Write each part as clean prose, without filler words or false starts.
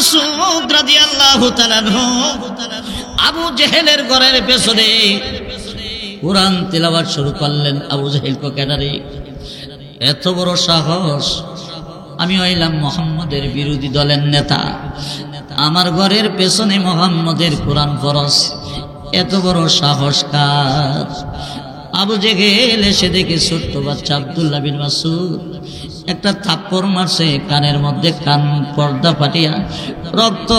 মাসউদ রাদিয়াল্লাহু তাআলা আনহু আবু জেহেলের ঘরের পেছনে কুরআন তিলাওয়াত শুরু করলেন। আবু জেহেল কো কেনারে এত বড় সাহস, আমি হইলাম মুহাম্মদের বিরোধী দলের নেতা, আমার ঘরের পেছনে মুহাম্মদের কোরআন ফরজ, এত বড় সাহস কার? আবু জেহেল এসে দেখে ছোট্ট বাচ্চা আব্দুল্লাহ বিন মাসউদ একটা থাপ্পড় মারছে কানের মধ্যে, কান পর্দা ফাটিয়া রক্ত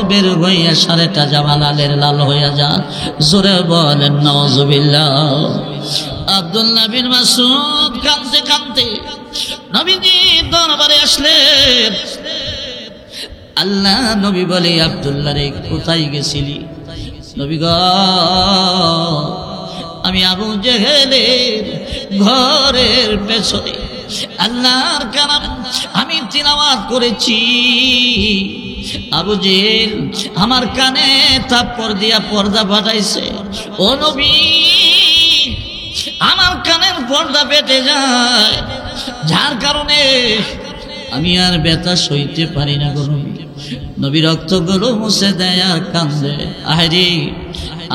বের হইয়া সারেটা জামা লালের লাল হইয়া যা। জোরে বলেন নাউজুবিল্লাহ। আব্দুল্লাহ বিন মাসউদ কাঁদতে কাঁদতে নবীজির দরবারে আসলেন। আল্লাহ নবী বলে, আব্দুল্লাহ রে কোথায় গেছিলি? নবী গো, আমি আবু জেহেলের ঘরের পেছনে আল্লাহর কালাম আমি তিলাওয়াত করেছি। আবু জেহেল আমার কানে থাপ্পড় দিয়া পর্দা ফাটাইছে। ও নবী, আমার কানের পর্দা ফেটে যায়, যার কারণে আমি আর ব্যথা সইতে পারি না গো নবী। নবী রক্তগুলো মুছে দেয় আর কান্দে। আহারে,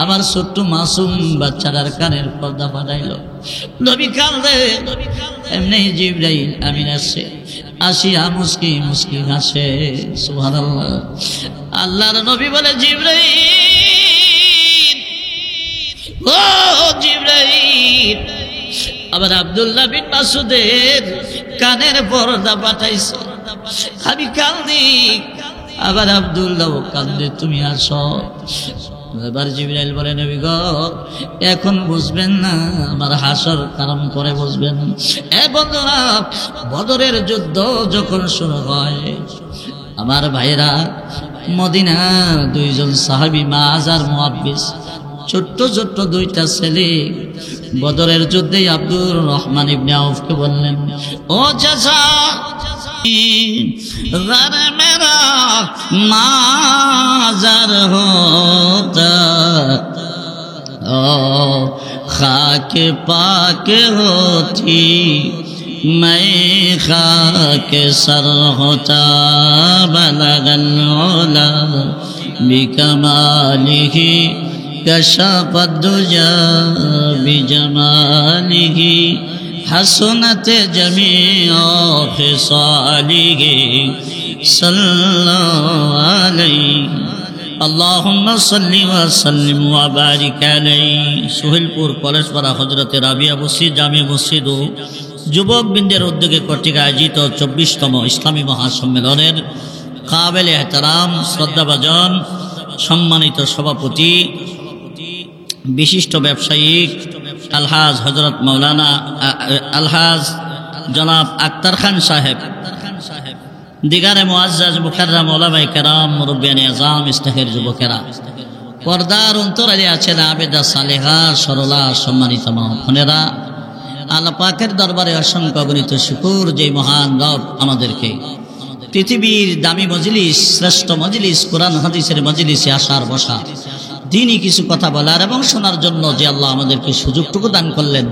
আমার ছোট্ট মাসুম বাচ্চাটার কানের পর্দা ফাটাইল। নবী কান্দে। এমনি জিবরাইল আমিন আসে, আসিয়া মুস্কি মুস্কি হাসে। সুবহানাল্লাহ। আল্লাহর নবী বলে, জিবরাইল, ও জিবরাইল, আবার আব্দুল্লাহ বিন মাসউদের কানের পর্দা ফাটাইছে। আমি কান্দি, আবার আব্দুল্লাহ কান্দে, তুমি আসো। এবার জিবরাইল বলে, নবী গো, এখন বুঝবেন না, আমার হাসর কারণ পরে বুঝবেন। এ বন্ধুরা, বদরের যুদ্ধ যখন শুরু হয়, আমার ভাইরা মদিনা দুইজন সাহাবী মাআজ আর মুআব্বিস, ছোট্ট ছোট্ট দুইটা ছেলে বদরের যুদ্ধে আব্দুর রহমান ইবনে আউফকে বললেন, ও চাচা, घर मेरा माज़र होता, ओ खाक पाक होती, मैं खाक सर होता, बलगल उला बिकमालिही कशफत दुजा बिजमालिही हसनत जमीअ खिसालिही सल्लल्लाहु अलैहि अल्लाहुम्मा सल्लि व सल्लिम व बारिक अलैहि। সোহেলপুর কলেজপাড়া হযরতে রাবিয়া মসজিদ জামে মসজিদ ও যুবক বৃন্দের উদ্যোগে কর্তৃক আয়োজিত 24তম ইসলামী মহাসম্মেলনের কাবিল এহতারাম শ্রদ্ধাভাজন সম্মানিত সভাপতি বিশিষ্ট ব্যবসায়িক আলহাজ হযরত মাওলানা আলহাজ জনাব আক্তার খান সাহেব, দিগারে মুআজ্জাজ মুকাররম ওলামায়ে কেরাম, মুরব্বিয়ানে আযম, ইস্তাহের যুবকেরা, পর্দার অন্তরালে আছেন আবেদা সালেহা সরলা সম্মানিত মা বোনেরা, আল্লাহ পাকের দরবারে অসংখ্য অগণিত শুকর যে মহান রব আমাদেরকে পৃথিবীর দামি মজলিস, শ্রেষ্ঠ মজলিস, কোরআন হাদিসের মজলিসে আসার বসা, দিনই কিছু কথা বলার এবং শোনার জন্য যে আল্লাহ আমাদেরকে সুযোগটুকু দান করলেন,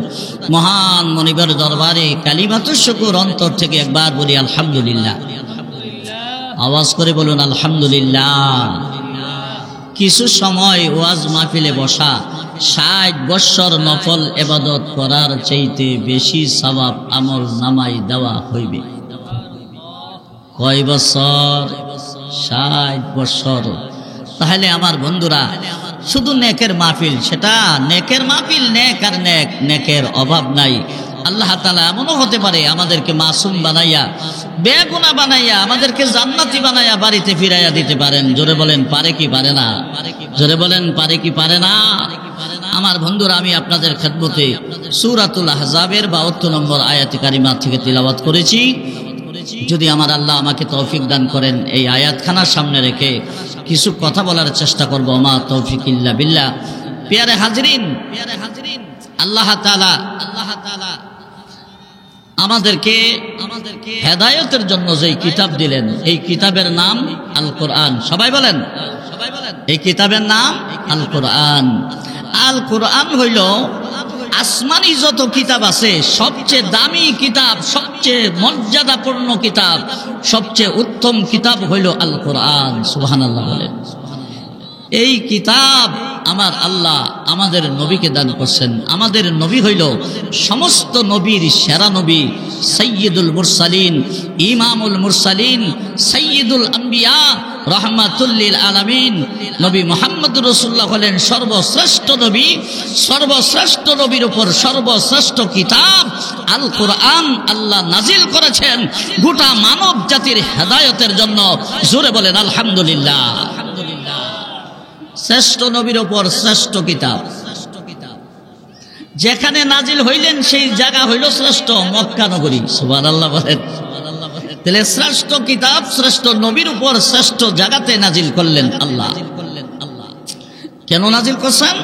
মহান মনিবের দরবারে কালিমাতুশ শুকর অন্তর থেকে একবার বলি আলহামদুলিল্লাহ। আওয়াজ করে বলুন আলহামদুলিল্লাহ। কিছু সময় ওয়াজ মাহফিলে বসা 60 বৎসর নফল ইবাদত করার চাইতে বেশি সওয়াব আমল নামায় দেওয়া হইবে। কয় বছর? 60 বৎসর। তাহলে আমার বন্ধুরা, শুধু নেকের মাহফিল, সেটা নেকের মাহফিল, নেক আর নেক, নেকের অভাব নাই। আল্লাহ তাআলা এমনও হতে পারে আমাদেরকে মাসুম বানাইয়া, বেগুনাহ বানাইয়া, আমাদেরকে জান্নাতি বানাইয়া বাড়িতে ফিরাইয়া দিতে পারেন। জোরে বলেন পারে কি পারে না? জোরে বলেন পারে কি পারে না? আমার বন্ধুরা, আমি আপনাদের খেদমতে সূরাতুল আহজাবের 72 নম্বর আয়াতে কারিমা থেকে তিলাওয়াত করেছি। যদি আমার আল্লাহ আমাকে তৌফিক দান করেন, এই আয়াতখানার সামনে রেখে কিছু কথা বলার চেষ্টা করব। মা তৌফিক ইল্লা বিল্লাহ। প্রিয় হাজরিন, আল্লাহ তাআলা আমাদেরকে হেদায়েতের জন্য যেই কিতাব দিলেন, এই কিতাবের নাম আল কোরআন। সবাই বলেন, এই কিতাবের নাম আল কোরআন। আল কোরআন হইল আসমানি যত কিতাব আছে সবচেয়ে দামি কিতাব, সবচেয়ে মর্যাদাপূর্ণ কিতাব, সবচেয়ে উত্তম কিতাব হইল আল কোরআন। সুবহানাল্লাহ বলেন। এই কিতাব আমার আল্লাহ আমাদের নবীকে দান করছেন। আমাদের নবী হইল সমস্ত নবীর সেরা নবী, সাইয়্যিদুল মুরসালিন, ইমামুল মুরসালিন, সাইয়্যিদুল আম্বিয়া, রাহমাতুল লিল আলামিন। নবী মুহাম্মদুর রাসূলুল্লাহ হলেন সর্বশ্রেষ্ঠ নবী। সর্বশ্রেষ্ঠ নবীর উপর সর্বশ্রেষ্ঠ কিতাব আল কোরআন আল্লাহ নাজিল করেছেন গোটা মানব জাতির হেদায়েতের জন্য। জোরে বলেন আলহামদুলিল্লাহ। শ্রেষ্ঠ নবীর উপর শ্রেষ্ঠ কিতাব, যেখানে নাজিল হইলেন সেই জায়গা হইল শ্রেষ্ঠ মক্কা নগরী। সুবহানাল্লাহ বলেন। তাহলে শ্রেষ্ঠ কিতাব শ্রেষ্ঠ নবীর উপর শ্রেষ্ঠ জায়গাতে নাজিল করলেন আল্লাহ। কেন নাজিল করছেন?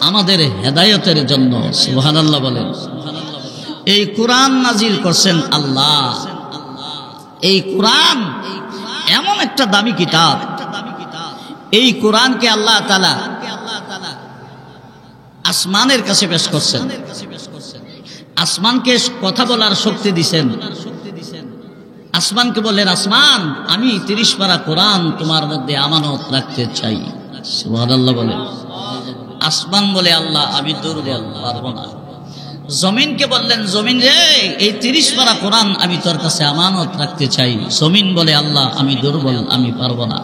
আমাদের হেদায়েতের জন্য। সুবহানাল্লাহ বলেন। এই কোরআন নাজিল করছেন আল্লাহ। এই কোরআন এমন একটা দামি কিতাব, এই কোরআনকে আল্লাহ তাআলা আসমানের কাছে পেশ করছেন। আসমানকে কথা বলার শক্তি দিবেন। আসমানকে বললেন, আসমান আমি 30 পারা কোরআন তোমার মধ্যে আমানত রাখতে চাই। সুবহানাল্লাহ বলেন। আসমান বলে, আল্লাহ আমি দুর্বল, পারবো না। জমিনকে বললেন, জমিন রে এই 30 পারা কোরআন আমি তোর কাছে আমানত রাখতে চাই। জমিন বলে, আল্লাহ আমি দুর্বল, আমি পারবো না।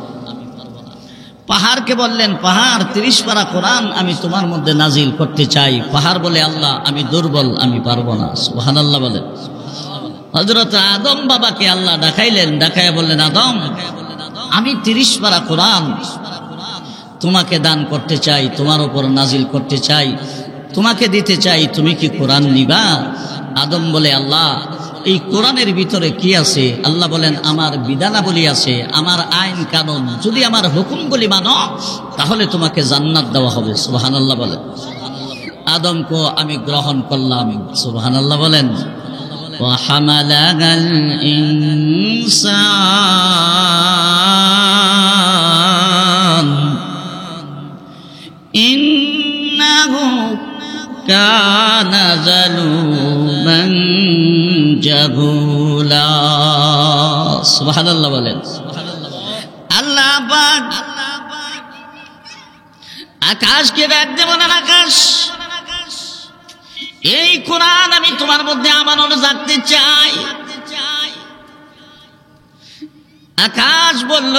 পাহাড়কে বললেন, পাহাড় 30 পারা কোরআন আমি তোমার মধ্যে নাজিল করতে চাই। পাহাড় বলে, আল্লাহ আমি দুর্বল, আমি পারবো না। সুবহানাল্লাহ বলেন। হযরত আদম বাবাকে আল্লাহ ডাকাইলেন, ডাকায়া বললেন, আদম আমি 30 পারা কোরআন তোমাকে দান করতে চাই, তোমার উপর নাজিল করতে চাই, তোমাকে দিতে চাই, তুমি কি কোরআন নিবা? আদম বলে, আল্লাহ এই কোরআনের ভিতরে কি আছে? আল্লাহ বলেন, আমার বিধানাবলী আছে, আমার আইন কানুন, যদি আমার হুকুমগুলি মানো তাহলে তোমাকে জান্নাত দেওয়া হবে। সুবহানাল্লাহ বলেন। আদমকে আমি গ্রহণ করলাম। সুবহানাল্লাহ বলেন। ওয়াহামালাল ইনসান ইন্নাহু কানা যালুমান জাহুলা। সুবহানাল্লাহ বলেন। আল্লাহ পাক আকাশকে ডাক দেব না, আকাশ এই কোরআন আমি তোমার মধ্যে আমানত রাখতে চাই। আকাশ বলল,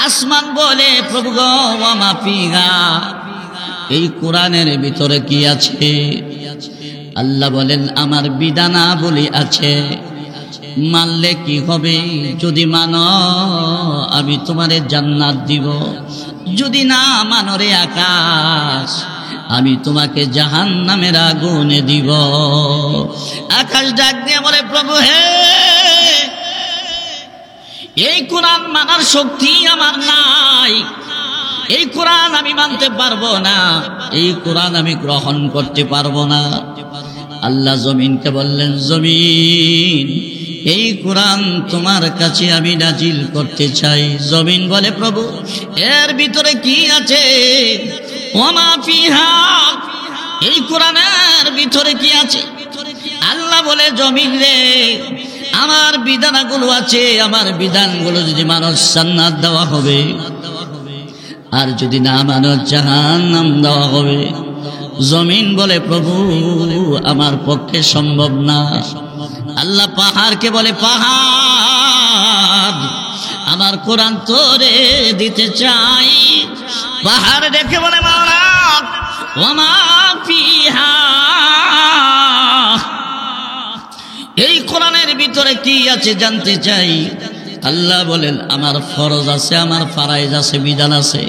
আসমান বলে, প্রভু গো ওয়া মা ফিহা, এই কোরআনের ভিতরে কি আছে? আল্লাহ বলেন, আমার বিধানাবলী আছে, মানলে কি হবে? যদি মানো আমি তোমারে জান্নাত দিব, যদি না মানো রে আকাশ আমি তোমাকে জাহান্নামের আগুনে দিব। আকাশ ডাক দিয়ে বলে, প্রভু হে, এই কোরআন মানার শক্তি আমার নাই, এই কোরআন আমি মানতে পারবো না, এই কোরআন আমি গ্রহণ করতে পারবো না। আল্লাহ জমিনকে বললেন, জমিন এই কোরআন তোমার কাছে আমি নাজিল করতে চাই। জমিন বলে, প্রভু এর ভিতরে কি আছে? ওয়া মা ফিহা, এই কোরআনের ভিতরে কি আছে? আল্লাহ বলে, জমিন রে আমার বিধানগুলো আছে, আমার বিধানগুলো যদি মানো জান্নাত দেওয়া হবে, আর যদি না মানো জাহান্নাম দেওয়া হবে। জমিন বলে, প্রভু আমার পক্ষে সম্ভব না। আল্লাহ পাহাড়কে বলে, পাহাড় আমার কোরআন তোরে দিতে চাই। পাহাড় দেখে বলে, মাওলা ওয়া মা ফিহা, এই কোরআনের ভিতরে কি আছে জানতে চাই। আল্লাহ বলেন, আমার ফরজ আছে, আমার ফারাইজ আছে, বিধান আছে,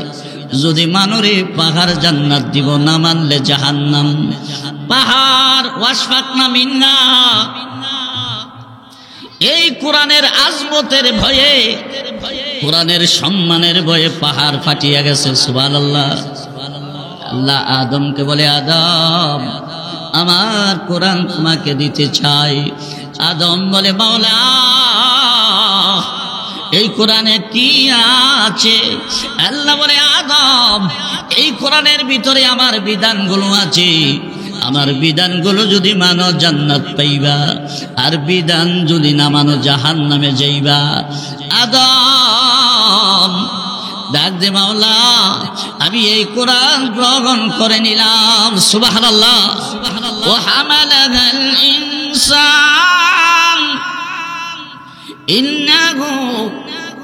যদি মানরে পাহাড় জান্নাত দিব, না মানলে জাহান্নাম। পাহাড় ওয়াসফাকনা মিন্না, এই কোরআনের আজমতের ভয়ে, কোরআনের সম্মানের ভয়ে পাহাড় ফাটিয়া গেছে। সুবহানাল্লাহ। আল্লাহ আদমকে বলে, আদম আমার কোরআন তোমাকে দিতে চাই। আদম বলে, মাওলা এই কোরআনে কি আছে? আল্লাহ বলে, আদম এই কোরআনের ভিতরে আমার বিধানগুলো আছে, আমার বিধানগুলো যদি মানো জান্নাত পাইবা, আর বিধান যদি না মানো জাহান্নামে যাইবা। আদম ডাক দে, মাওলা আমি এই কোরআন গ্রহণ করে নিলাম। সুবহানাল্লাহ। ওয়া হামালাল ইনসান ইন্নাহু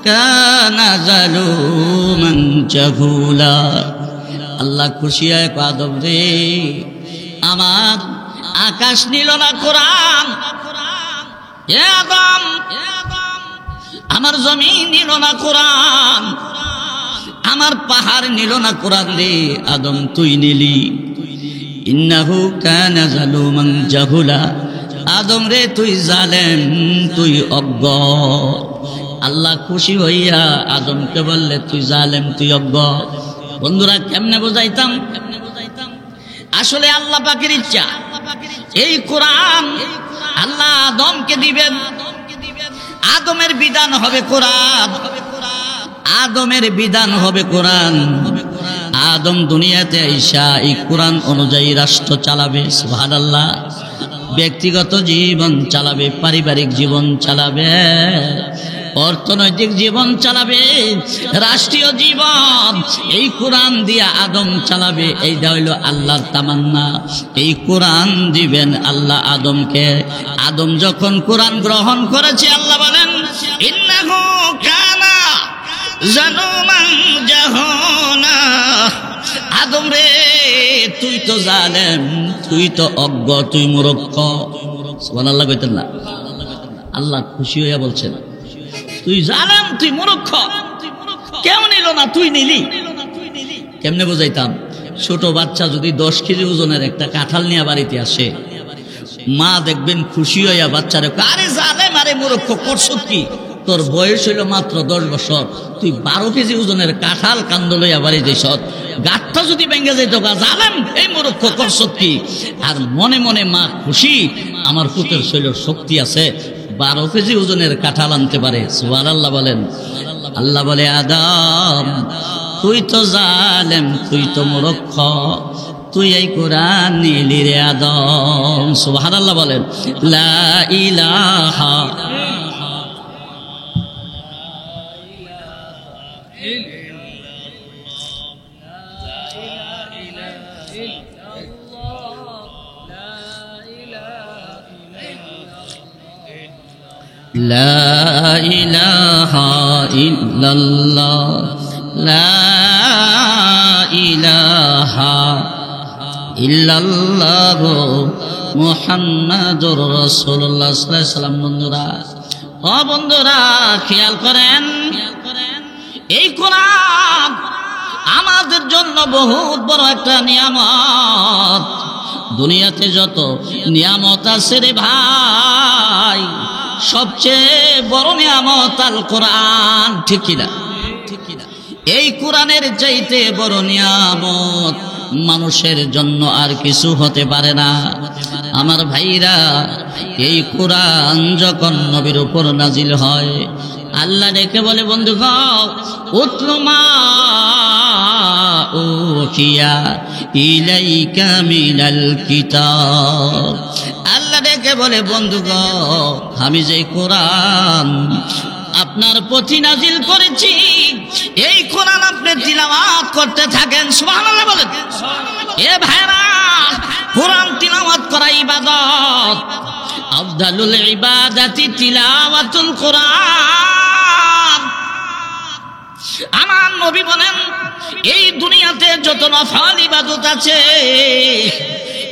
কানা যালুমান জাহুলা। আল্লাহ খুশি হয় আদম রে, আমার আকাশ নিল না কোরআন, হে আদম আমার জমিন নিল না কোরআন, আমার পাহাড় নিল না কোরআন রে, আদম তুই নিলি। ইন্নাহু কানা যালুমান জাহুলা। আদম রে তুই জালেম, তুই অজ্ঞ। আল্লাহ খুশি হইয়া আদমকে বললে তুই জালেম, তুই অজ্ঞ। বন্ধুরা কেমনে বোঝাইতাম? আসলে আল্লাহ পাকের ইচ্ছা এই কোরআন আল্লাহ আদমকে দিবেন। আদমের বিধান হবে কোরআন, আদমের বিধান হবে কোরআন। আদম দুনিয়াতে আইসা এই কোরআন অনুযায়ী রাষ্ট্র চালাবে। সুবহানাল্লাহ। ব্যক্তিগত জীবন চালাবে, পারিবারিক জীবন চালাবে, অর্থনৈতিক জীবন চালাবে, রাষ্ট্রীয় জীবন এই কোরআন দিয়া আদম চালাবে। এইটা হইল আল্লাহর তামান্না। এই কোরআন দিবেন আল্লাহ আদমকে। আদম যখন কোরআন গ্রহণ করেছে, আল্লাহ বলেন ইন্নাহু কানা যালুমান জাহুলা। আদম রে তুই তো জালেম, তুই তো অজ্ঞ, তুই মূর্খ। সুবহানাল্লাহ কইতেন না? আল্লাহ খুশি হইয়া বলছেন তুই জালেম, তুই মূর্খ। কেউ নিল না, তুই নিলি। কেমনে বোঝাইতাম? ছোট বাচ্চা যদি 10 কেজি ওজনের একটা কাঁঠাল নিয়ে বাড়িতে আসে, মা দেখবেন খুশি হইয়া বাচ্চারে আরে জালেম, আরে মূর্খ, করছো কি? তোর বয়স হইল মাত্র 10 বছর, তুই 12 কেজি ওজনের কাঁঠাল কান্দ লইয়া বাড়ি যাইছ, গাঁটটা যদি ভেঙে যাইত, জালেম, এই মূর্খ, করছো কি? আর মনে মনে মা খুশি, আমার পুতের শৈলের শক্তি আছে, 12 কেজি ওজনের কাঁঠাল আনতে পারে। সুবহানাল্লাহ বলেন। আল্লাহ বলে আদম তুই তো জালেম, তুই তো মূর্খ, তুই এই কোরআন নিলি রে আদম। সুবহানাল্লাহ বলেন। লা ইলাহা লা ইলাহা ইল্লাল্লাহ, লা ইলাহা ইল্লাল্লাহ মুহাম্মাদুর রাসূলুল্লাহ সাল্লাল্লাহু আলাইহি ওয়াসাল্লাম। বন্ধুরা, ও বন্ধুরা খেয়াল করেন, এই কোরআন আমাদের জন্য বহুত বড় একটা নিয়ামত। দুনিয়াতে যত নিয়ামত আছে রে ভাই, সবচেয়ে বড় নিয়ামত আল কোরআন। ঠিক কিনা? এই কোরআনের চাইতে বড় নিয়ামত মানুষের জন্য আর কিছু হতে পারে না। আমার ভাইরা, এই কোরআন যখন নবীর উপর নাজিল হয়, আল্লাহ ডেকে বলে বন্ধুগণ উতলু মা উহিয়া ইলাইকা মিনাল কিতাব। আল্লাহ ডেকে বলে বন্ধুগণ আমি যে কোরআন আপনার প্রতি নাজিল করেছি, এই কোরআন আপনি তিলাওয়াত করতে থাকেন। সুবহানাল্লাহ বলেন। এ ভাইরা, কোরআন তিলাওয়াত করা ইবাদত। আফদালুল ইবাদাতি তিলাওয়াতুল কোরআন। আমার নবী বলেন এই দুনিয়াতে যত নফল ইবাদত আছে,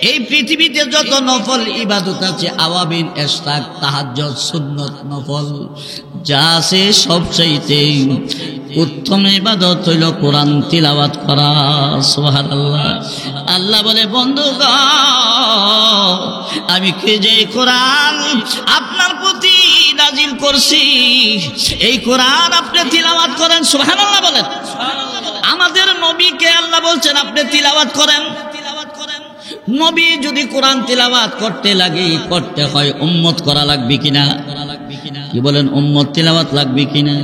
এই পৃথিবীতে যত নফল ইবাদত আছে, আওয়াবিন, ইশরাক, তাহাজ্জুদ, সুন্নত, নফল যা আছে, সবচাইতে উত্তম ইবাদত হইল কোরআন তিলাওয়াত করা। সুবহানাল্লাহ। আল্লাহ বলে বন্ধুগণ আমি কে যে কোরআন আপনার প্রতি নাজিল করছি, এই কোরআন আপনি তিলাওয়াত করেন। সুবহানাল্লাহ বলেন। আমাদের নবীকে আল্লাহ বলছেন আপনি তিলাওয়াত করেন। নবী যদি কোরআন তিলাওয়াত করতে হয়, উম্মত করা লাগবে কিনা? কি বলেন? উম্মত তিলাওয়াত লাগবে কিনা?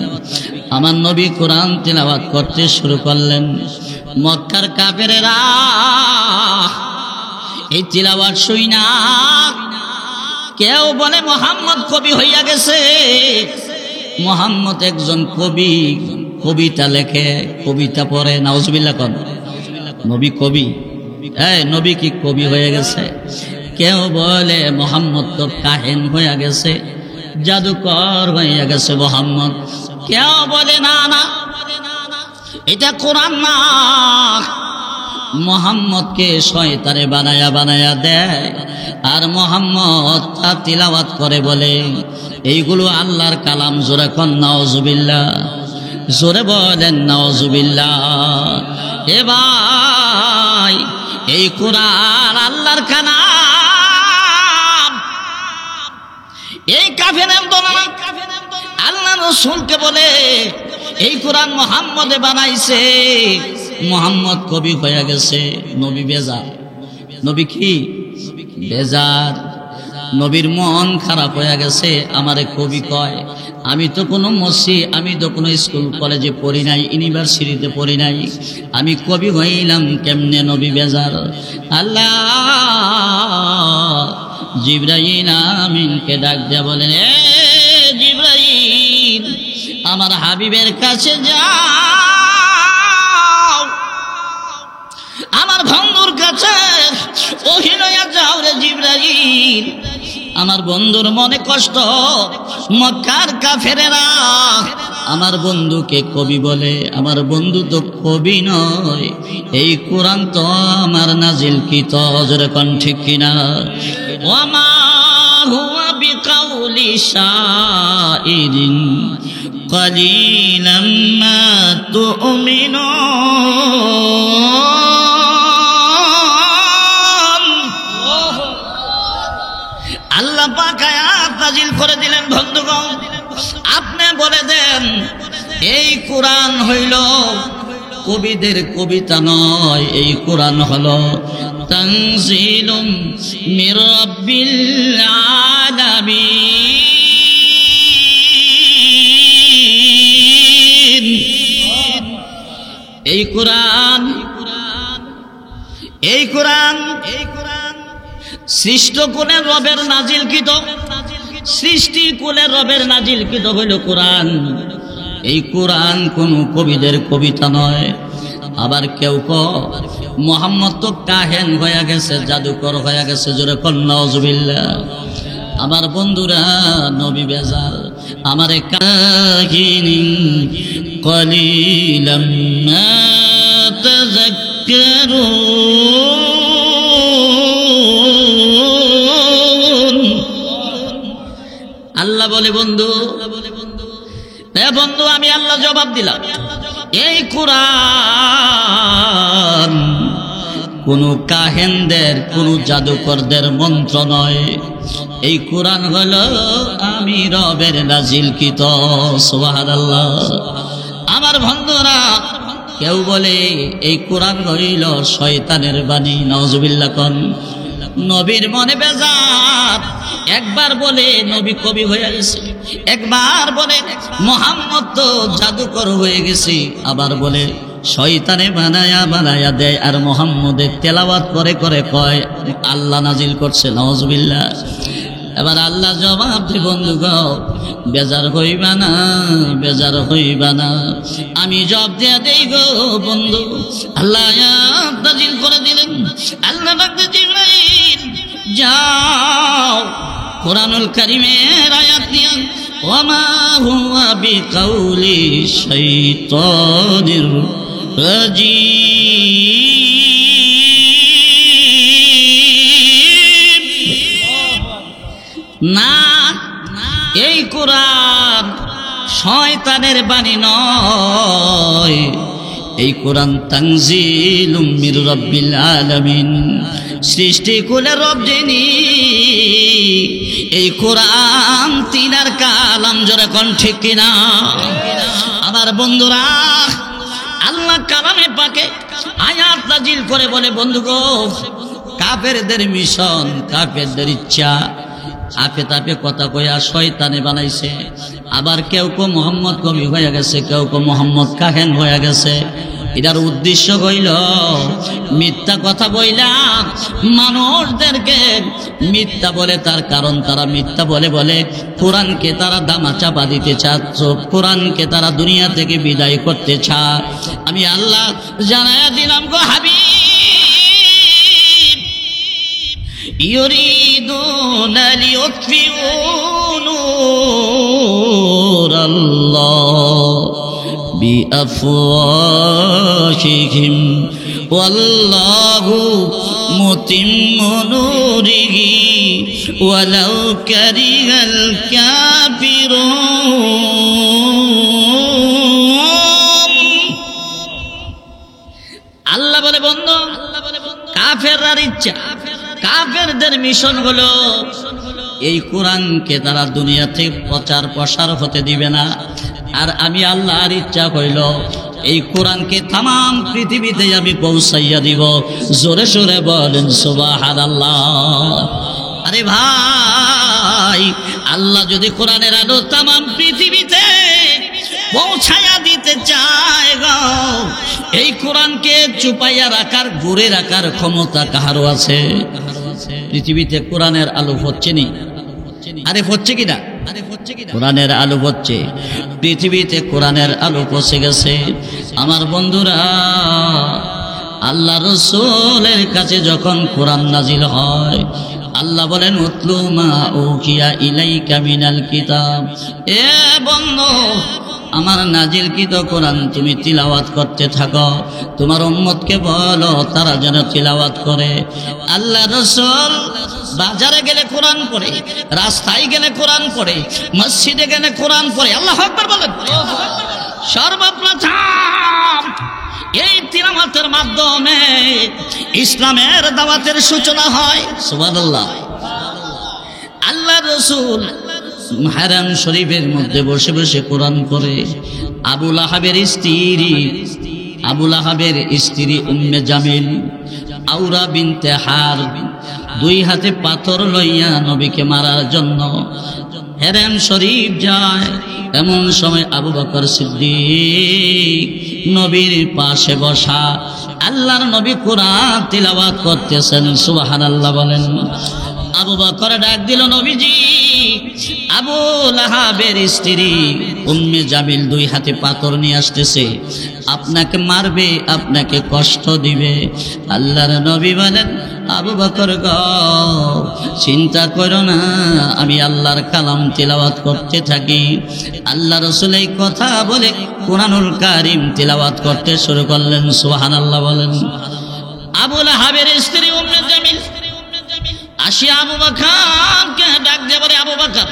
আমার নবী কোরআন তিলাওয়াত করতে শুরু করলেন। মক্কার কাফেরেরা এই তিলাওয়াত শুই না কেউ বলে মোহাম্মদ কবি হইয়া গেছে। মোহাম্মদ একজন কবি, কবিতা লেখে, কবিতা পড়ে। নাউজুবিল্লাহ কোন নবী কবি? নবী কি কবি হয়ে গেছে? কেউ বলে মোহাম্মদ তো কাহিন হয়ে গেছে, জাদুকর হয়ে গেছে মোহাম্মদ। কেউ বলে না না, এটা কোরআন না, মোহাম্মদকে শয়তানে বানায়া বানায়া দেয়, আর মোহাম্মদ তা তিলাওয়াত করে বলে এইগুলো আল্লাহর কালাম। জোরে কোন নাউজুবিল্লাহ, জোরে বলেন নাউজুবিল্লাহ। এ ভাই, এই কোরআন আল্লাহর কালাম। এই কাফেরের দল আল্লাহ রাসূলকে বলে এই কোরআন মুহাম্মদে বানাইছে, মুহাম্মদ কবি হয়ে গেছে। নবী বেজার, নবী কি বেজার, নবীর মন খারাপ হয়ে গেছে। আমারে কবি কয়, আমি তো কোনো মসজিদ, আমি তো কোনো স্কুল কলেজে পড়ি নাই, ইউনিভার্সিটিতে পড়ি নাই, আমি কবি হইলাম কেমনে? নবী বেজার। আল্লাহ জিবরাইল আমিনকে ডাক দিয়া বলেন, এ জিবরাইল, আমার হাবিবের কাছে যাও, আমার বন্ধুর কাছে ওহী লইয়া যাও রে জিবরাইল। আমার বন্ধুর মনে কষ্ট, মক্কার কাফেরেরা আমার বন্ধুকে কবি বলে। আমার বন্ধু তো কবি নয়, এই কোরআন তো আমার নাজিলকৃত। জোরে কোন ঠিক কিনা? ওয়ামা হুয়া বিকাউলি শাইরিন কালিলাম মা তুমিনুন। আল্লাহ পাক আয়াত নাযিল করে দিলেন। বন্ধুগণ, আপনি বলে দেন এই কোরআন হইল কবিদের কবিতা নয়, এই কোরআন হলো তানজিলুম মির রাব্বিল আলামিন। এই কোরআন, এই কোরআন সৃষ্ট কোনের রবের নাজিলকৃত, সৃষ্টি কোনের রবের নাজিলকৃত হইল কোরআন। এই কোরআন কোন কবিদের কবিতা নয়। আবার কেউ মুহাম্মদ তো কাহেন হয়ে গেছে, জাদুকর হয়ে গেছে। জোরে কোন নাউজুবিল্লাহ। আমার বন্ধুরা, নবী বেজার। আমারে কাহিনী কলিলাম মা তাযাক্কারুন। আল্লাহ বলে, বন্ধু, এ বন্ধু, আমি আল্লাহ জবাব দিলাম, এই কোরআন কোন কাহেনদের, কোন জাদুকরদের মন্ত্র নয়। এই কোরআন হলো আমি রবের নাজিলকৃত। সুবহানাল্লাহ। আমার বন্ধুরা, কেউ বলে এই কোরআন হইল শয়তানের বাণী। নাউজুবিল্লাহ কোন। নবীর মনে বেজার। একবার বলে নবী কবি হয়ে গেছে, একবার বলে মুহাম্মদ তো জাদুকর হয়ে গেছে, আবার বলে শয়তানে বানায়া বানায়া দেয়, আর মুহাম্মদের তেলাওয়াত করে করে কয় আল্লাহ নাজিল করছে। নাউজুবিল্লাহ। এবার আল্লাহ জবাব দি, বন্ধু গো, বেজার হইবা না, বেজার হইবা না, আমি জবাব দিয়ে দেই গো বন্ধু। আল্লাহ আয়াত নাজিল করে দিলেন। আল্লাহ ডাকতে, জিবরাইল যাও কোরআনুল কারীমের আয়াত নিয়ে, ওয়ামা হুয়া বিকাউলি শাইতানির রাজীম। না, এই কোরআন শয়তানের বাণী নয়, এই কোরআন তানজিলুম মির রাব্বিল আলামিন। সৃষ্টি কুলের রব যিনি, এই কোরআন তিনার কালাম। জোরে কোন ঠিক কিনা? আমার বন্ধুরা, আল্লাহ কালামে পাকে আয়াত নাজিল করে বলে, বন্ধু গো, কাফেরদের মিশন, কাফেরদের ইচ্ছা, আপে তাপে কথা কইয়া শয়তানে বানাইছে। আবার কেউ মুহাম্মদ কবি হয়ে গেছে, কেউ মুহাম্মদ কাহেন হয়ে গেছে। এটার উদ্দেশ্য হইল মিথ্যা কথা বইলা মানুষদেরকে মিথ্যা বলে, তার কারণ তারা মিথ্যা বলে বলে কোরআনকে তারা দামাচাপা দিতে চাচ্ছ, কোরআনকে তারা দুনিয়া থেকে বিদায় করতে চায়। আমি আল্লাহ জানায়া দিলাম গো হাবিব, ইউরিদুনা লিউতফিউ নূরাল্লাহ বিআফওয়াহিহিম ওয়াল্লাহু মুতিম্মু নূরিহি ওয়ালাউ কারিহাল কাফিরুন। আল্লাহ বলে বন্ধু, কাফেররার ইচ্ছা, কাফেরদের মিশন হলো এই কোরআনকে তারা দুনিয়াতে প্রচার প্রসার হতে দিবে না। আর আমি আল্লাহর ইচ্ছা কইল এই কোরআনকে তাম পৃথিবীতে আমি পৌঁছাইয়া দিব। জোরে সোরে বলেন সুবহানাল্লাহ। আরে ভাই, আল্লাহ যদি কোরআনের আলো তাম পৃথিবীতে পৌঁছাইয়া দিতে চায় গো, এই কোরআনকে চুপাইয়া রাখার, ঘুরে রাখার ক্ষমতা কাহারও আছে? পৃথিবীতে কোরআনের আলো হচ্ছে নি? আরে হচ্ছে কিনা? কোরআনের আলো হচ্ছে, পৃথিবীতে কোরআনের আলো পৌঁছে গেছে। আমার বন্ধুরা, আল্লাহ রাসূলের কাছে যখন কোরআন নাজিল হয়, আল্লাহ বলেন উতলু মা উকিয়া ইলাইকা মিনাল কিতাব। এ বন্ধু, আমার নাজিলকৃত কোরআন তুমি তিলাওয়াত করতে থাকো, তোমার উম্মতকে বলো তারা যেন তিলাওয়াত করে। আল্লাহ রাসূল বাজারে গেলে কোরআন পড়ে, রাস্তায় গেলে কোরআন পড়ে, মসজিদে গেলে কোরআন পড়ে। আল্লাহু আকবার বলেন। সর্বপ্রথম এই তিলাওয়াতের মাধ্যমে ইসলামের দাওয়াতের সূচনা হয়। সুবহানাল্লাহ। আল্লাহ রাসূল হারাম শরীফের মধ্যে বসে বসে কোরআন পড়ে। আবু লাহাবের স্ত্রী উম্মে জামিল আওরা বিনতে হার দুই হাতে পাথর লইয়া নবীকে মারার জন্য হারাম শরীফ যায়। এমন সময় আবু বকর সিদ্দিক নবীর পাশে বসা, আল্লাহর নবী কোরআন তিলাওয়াত করতেছেন। সুবহানাল্লাহ বলেন। আবু বকর ডাক দিল, নবীজি, আবু লাহাবের স্ত্রী উম্মে জামিল দুই হাতে পাথর নিয়ে আসতেছে, আপনাকে মারবে, আপনাকে কষ্ট দিবে। আল্লাহর নবী বলেন, আবু বকর গো, চিন্তা করো না, আমি আল্লাহর কালাম তিলাওয়াত করতে থাকি। আল্লাহ রাসূল এই কথা বলে কোরআনুল কারীম তিলাওয়াত করতে শুরু করলেন। সুবহানাল্লাহ বলেন। আবু লাহাবের স্ত্রী উম্মে জামিল আসিয়া আবু বকরকে ডাক দিয়ে বলে, আবু বকর,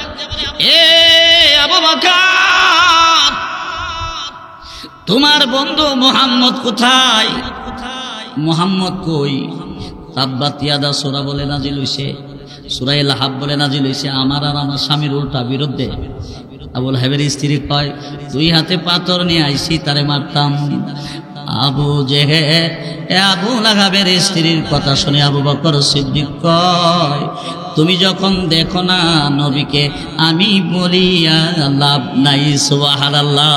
এ আবু বকর, তোমার বন্ধু মুহাম্মদ কোথায়? মুহাম্মদ কই? তাব্বাত ইয়াদা সূরা বলে নাজিল হইছে, সূরা লাহাব বলে নাজিল হইছে আমার আর আমার স্বামীর উল্টা বিরুদ্ধে। আবু লাহাবের স্ত্রী কয়, দুই হাতে পাথর নিয়ে আইছি, তারে মারতাম। আবু লাহাবের স্ত্রীর কথা শুনে আবু বকর সিদ্দিক কয়, তুমি যখন দেখো না নবীকে, আমি বলি লাভ নাই। সুবহানাল্লাহ।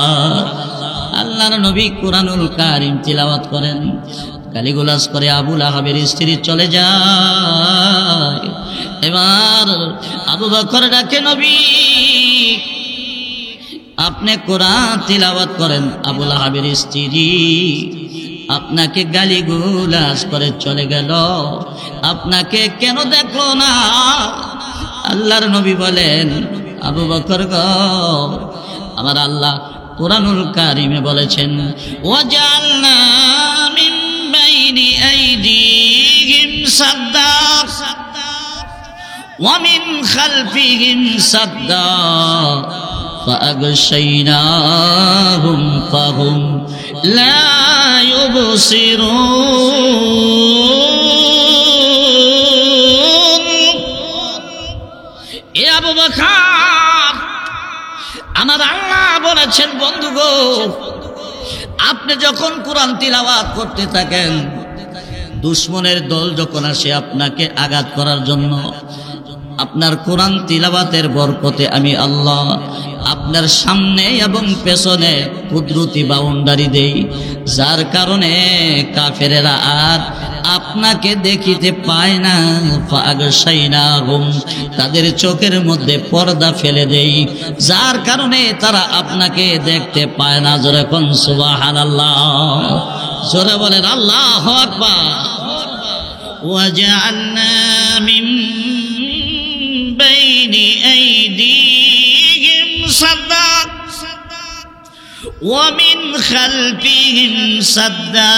আল্লাহর নবী কোরআনুল কারীম তিলাওয়াত করেন, গালিগালাজ করে আবু লাহাবের স্ত্রী চলে যায়। এবার আবু বকর ডাকে, নবী, আপনি কোরআন তিলাওয়াত করেন। আবু লাহাবের স্ত্রী আপনাকে গালিগালাজ করে চলে গেল, আপনাকে কেন দেখলো না? আল্লাহর নবী বলেন, আবু বকর গো, আমার আল্লাহ কোরআনুল কারীমে বলেছেন, ওয়াজালনা মিন বাইনি আইদিহিম সাদ্দা ওয়া মিন খালফিহিম সাদ্দা فأغشيناهم فهم لا يبصرون। এ আবু বকর, আমার আল্লাহ বলেছেন, বন্ধু গো, আপনি যখন কোরআন তিলাওয়াত করতে থাকেন, দুশমনের দল যখন আসে আপনাকে আঘাত করার জন্য, আপনার কোরআন তিলাওয়াতের বরকতে আমি আল্লাহ আপনার সামনে এবং পেছনে কুদরতি বাউন্ডারি দেই, যার কারণে কাফেরেরা আর আপনাকে দেখিতে পায় না। ফাগশাইনাহুম, তাদের চোখের মধ্যে পর্দা ফেলে দেই, যার কারণে তারা আপনাকে দেখতে পায় না। জোরে কোন সুবহানাল্লাহ, জোরে বলেন আল্লাহু আকবার। ওয়াজআলনা মিন বাইনি আইদিহিম সাদ্দা ওয়া মিন খালফিহিম সাদ্দা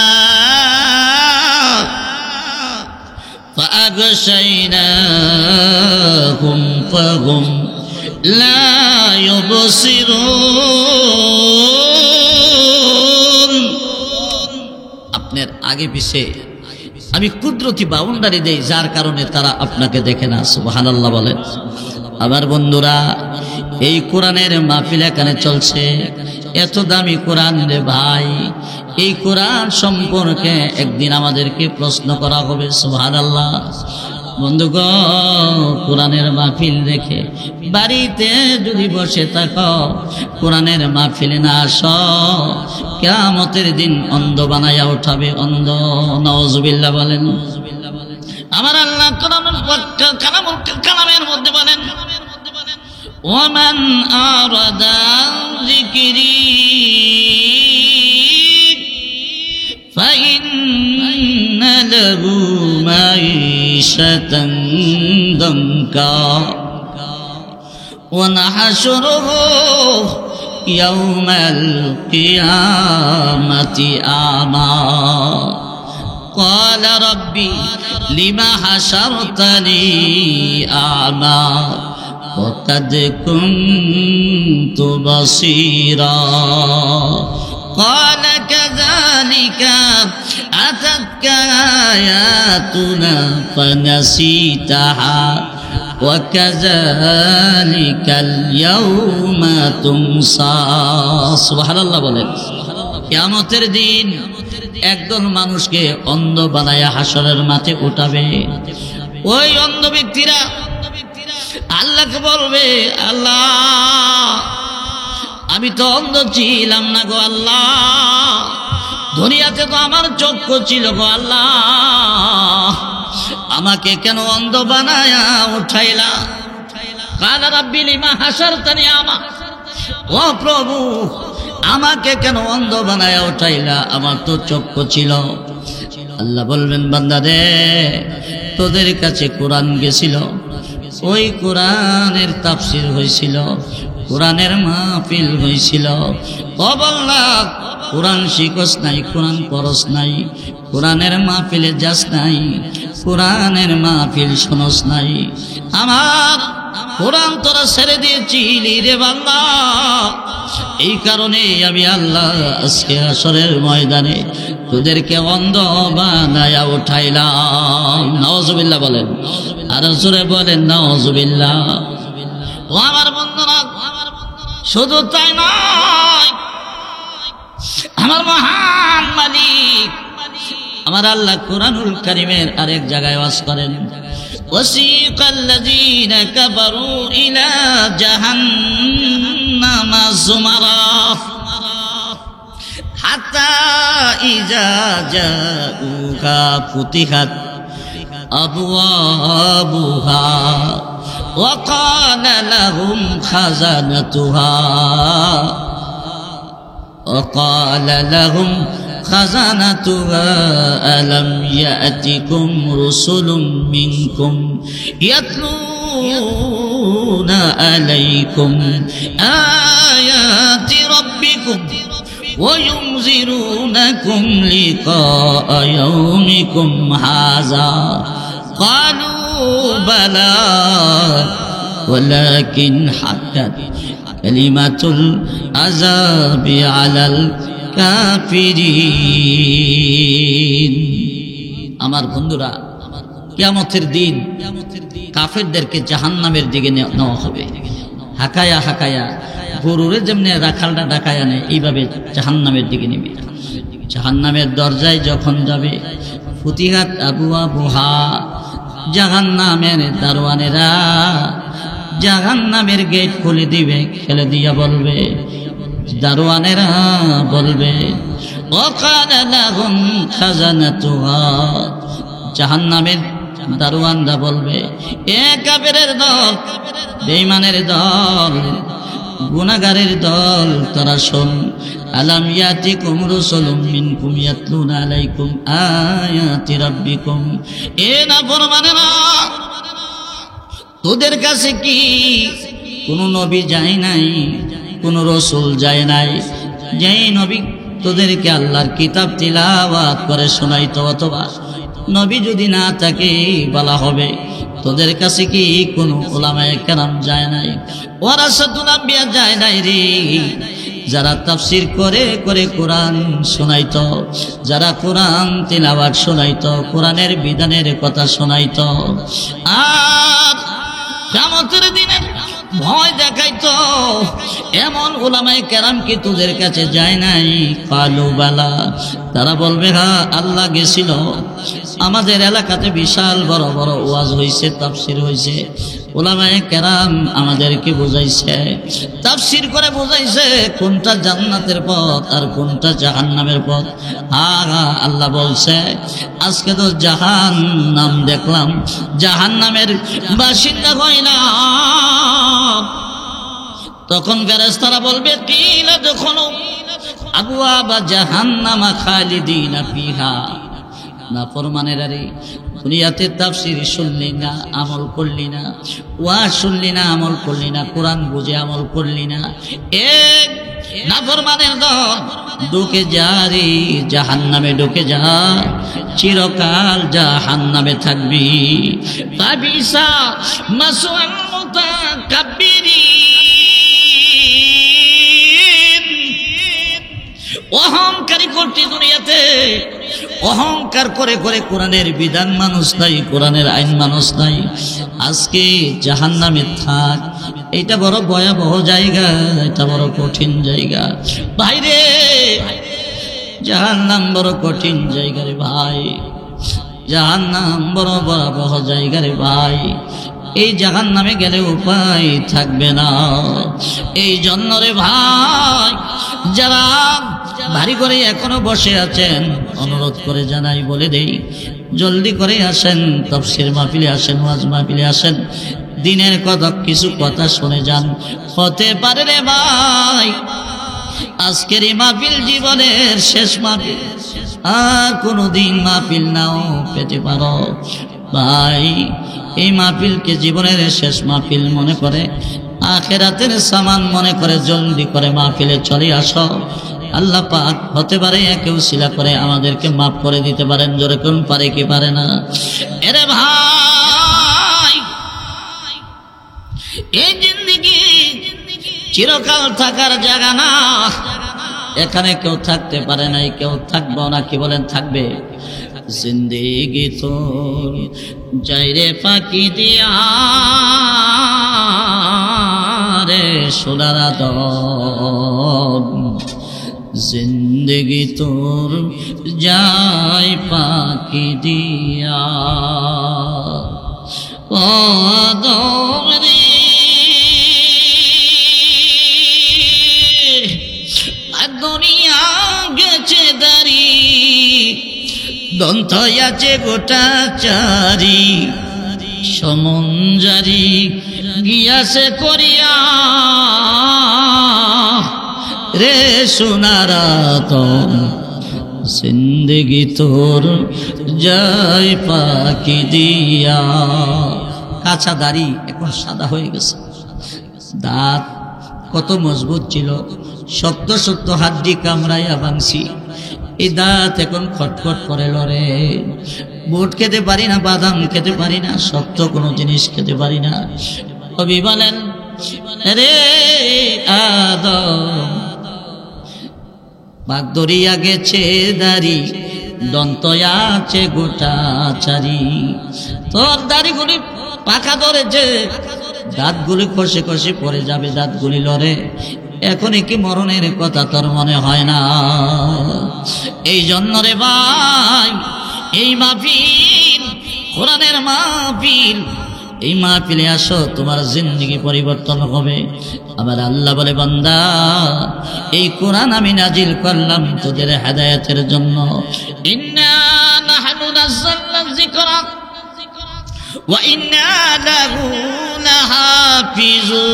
فأغشيناهم فهم لا يبصرون। আপনার আগে পিছে আমি কুদরতি বাউন্ডারি দেই, যার কারণে তারা আপনাকে দেখে না। সুবহানাল্লাহ বলেন। আমার বন্ধুরা, এই কোরআনের মাহফিল এখানে চলছে, এত দামি কোরআন রে ভাই, এই কোরআন সম্পর্কে একদিন আমাদেরকে প্রশ্ন করা হবে। সুবহানাল্লাহ। বন্ধুগণ, কোরআনের মাহফিল রেখে বাড়িতে যদি বসে থাকো, কোরআনের মাহফিলে না আসো, কিয়ামতের দিন অন্ধ বানাইয়া উঠাবে, অন্ধ। নাউজুবিল্লাহ বলেন। আমার আল্লাহ কালামের মধ্যে বলেন, ওয়ামান আরাদা যিকরি ফাইন্না লাহু মাঈশাতান দানকা ওয়া নাহশুরুহু ইয়াওমাল কিয়ামাতি আমা قال ربي لما حشرتني أعمى وقد كنت بصيرا قال كذلك أتتك آياتنا فنسيتها وكذلك اليوم تنسى। সুবহানাল্লাহ বলেন। কিয়ামতের দিন একদল মানুষকে অন্ধ বানায়া হাসরের মাঠে উঠাবে। ওই অন্ধ ব্যক্তিরা আল্লাহকে বলবে, আল্লাহ আমি তো অন্ধ ছিলাম না গো আল্লাহ, দুনিয়াতে তো আমার চক্ষু ছিল গো আল্লাহ, আমাকে কেন অন্ধ বানায়া উঠাইলা? কাল রাব্বি লিমা হাসারতানি আমা, ও প্রভু আমাকে কেন অন্ধ বানায়া উঠাইলা, আমার তো চক্ষু ছিল। আল্লাহ বলবেন, বান্দা রে, তোদের কাছে কোরআন গেছিল, ওই কোরআনের তাফসীর হয়েছিল, কোরআনের মাহফিল হয়েছিল। ও বান্দা, কোরআন শিখস নাই, কোরআন পড়স নাই, কোরআনের মাহফিলে যাস নাই, কোরআনের মাহফিল শোনস নাই, আমার কোরআন তোরা ছেড়ে দিয়েছিলি রে বান্দা। এই কারণে আমি আল্লাহ আজকে হাসরের ময়দানে তোদেরকে অন্ধ বানায়া উঠাইলাম। নাউজুবিল্লাহ বলেন, আর জোরে বলেন নাউজুবিল্লাহ। ও আমার বন্ধুরা, শুধু তাই নয়, আমার মহান মালিক আমার আল্লাহ কুরআনুল কারীমের আরেক জায়গায় ওয়াজ করেন, ওয়াসিকাল্লাযীনা কাফারু ইলা জাহান্নামা যুমারা হাত্তা ইযা জাউহা ফুতিহাত আবওয়াবুহা ওয়া ক্বালা লাহুম খাযানাতুহা وقال لهم خزنتها ألم يأتكم رسل منكم يتلون عليكم آيات ربكم وينذرونكم لقاء يومكم هذا قالوا بلى ولكن حقت কালিমাতুল আযাবি আলাল কাফিরিন। আমার বন্ধুরা, কিয়ামতের দিন কাফেরদেরকে জাহান্নামের দিকে নেওয়া হবে। হাকায়া হাকায়া গরুরে যেমনি রাখালটা ডাকায়া নেয়, এইভাবে জাহান্নামের দিকে নেবে। জাহান্নামের দরজায় যখন যাবে, ফুতিহাত আবওয়াবুহা, জাহান্নামের দারোয়ানেরা জাহান্নামের গেট খুলে দিবে, খেলে দিয়া বলবে, দারোয়ানেরা বলবে, ওয়াকালা লাহুম খাজানাতুহা, জাহান্নামের দারোয়ানরা বলবে, এ কাফেরের দল, বেঈমানের দল, গুনাহগারের দল, তারা শোন, আলাম ইয়াতিকুম রাসূলুম মিনকুম ইয়াতলুনা আলাইকুম আয়াতি রাব্বিকুম, এ নাফরমানেরা, তোদের কাছে কি কোন নবী যায় নাই, কোন রসুল যায় নাই, যেই নবী তোদেরকে আল্লাহর কিতাব তিলাওয়াত করে শোনাইতো? অথবা নবী যদি না থাকে বলা হবে, তোদের কাছে কি কোন উলামায়ে কেরাম যায় নাই, ওয়ারাসাতুল আম্বিয়া যায় নাই রে, যারা তাফসীর করে করে কোরআন শোনাইতো, যারা কোরআন তিলাওয়াত শোনাইতো, কোরআনের বিধানের কথা শোনাইতো, আর কিয়ামতের দিনে ভয় দেখাইতো, এমন উলামায়ে কেরাম কি তোদের কাছে যায় নাই? কালু বালা, তারা বলবে, হ্যাঁ আল্লাহ গেছিল, আমাদের এলাকাতে বিশাল বড় বড় ওয়াজ হইছে, তাফসীর হইছে, উলামায়ে কেরাম আমাদেরকে বুঝাইছে, তাফসীর করে বুঝাইছে কোনটা জান্নাতের পথ আর কোনটা জাহান্নামের পথ। আল্লাহ বলছে, আজকে তো জাহান্নাম দেখলাম, জাহান্নামের বাসিন্দা হইলাম। তখন ফেরেশতারা বলবে, কিলা যখনও আবওয়াবা জাহান্নামা খালিদিনা ফিহা, নাফরমানেরা রে, দুনিয়াতে তাফসীর শুনলি না, আমল করলি না, ওয়াজ শুনলি না, আমল করলি না, কোরআন বুঝে আমল করলি না, এক নাফরমানের দল, ঢুকে যা রে জাহান্নামে, ঢুকে যা, চিরকাল জাহান্নামে থাকবি। ফাবিসা মাসওয়াল মুতাকাব্বিরিন, অহংকারী করতে দুনিয়াতে, অহংকার করে করে কোরআনের বিধান মানুষ নাই, কোরআনের আইন মানুষ নাই, আজকে জাহান্নামে থাক। এটা বড় ভয়াবহ জায়গা, এটা বড় কঠিন জায়গা ভাইরে, জাহান্নাম বড় কঠিন জায়গা রে ভাই, জাহান্নাম বড় ভয়াবহ জায়গা রে ভাই। এই জাহান্নামে গেলে উপায় থাকবে না। এই জন্য রে ভাই, যারা ভারী করে এখনো বসে আছেন, অনুরোধ করে জানাই, বলে দেই, জলদি করে আসেন, তাফসীর মাহফিলে আসেন, ওয়াজ মাহফিলে আসেন, দিনের কিছু কথা শুনে যান। হতে পারে রে ভাই আজকের এই মাহফিল জীবনের শেষ মাহফিল, আর কোনোদিন মাহফিল নাও পেতে পারো ভাই। এই মাহফিলকে জীবনের শেষ মাহফিল মনে করে, আখিরাতের সামান মনে করে জলদি করে মাহফিলে চলে আসো। আল্লাহ পাক হতে পারে কেউ সিলা করে আমাদেরকে মাফ করে দিতে পারেন, জোরে কোন পারে কি পারে না? এরে ভাই, এই জিন্দেগি চিরকাল থাকার জায়গা না, এখানে কেউ থাকতে পারে নাই, কেউ থাকবো না। কি বলেন থাকবে? জিন্দেগি তো যাইরে ফাঁকি দিয়া রে সোনারা দম, জিন্দেগি তোর যায় পাখি দিয়া দম রে, দুনিয়া গেছে দারি, দন্ত আছে গোটা চারি, সমঞ্জারি গিয়াছে করিয়া রে সোনারা দম, জিন্দেগি তোর যায় পাখি দিয়া। কাঁচা দাড়ি এখন সাদা হয়ে গেছে, দাঁত কত মজবুত ছিল, শক্ত শক্ত হাড্ডি কামড়াইয়া ভাঙছি, এই দাঁত এখন খটখট করে লড়ে। বুট খেতে পারি না, বাদাম খেতে পারি না, শক্ত কোনো জিনিস খেতে পারি না। কবি বলেন, রে আদম বাগ দরিয়া গেছে দাড়ি, দন্ত আছে গোটা চারি, তোর দাড়িগুলি পাকা ধরেছে, দাঁতগুলি খসে খসে পড়ে যাবে, দাঁতগুলি লড়ে, এখন কি মরণের কথা তোর মনে হয় না? এই জন্য রে ভাই, এই মাহফিল কোরআনের মাহফিল, এই মাহফিলে আসো, তোমার জিন্দেগি পরিবর্তন হবে। আমার আল্লাহ বলে, বান্দা এই কোরআন আমি নাজিল করলাম তোদের হেদায়েতের জন্য। ইন্না নাহনু নাযালনা যিকরা ওয়া ইন্না লাহু লাহাফিজুন।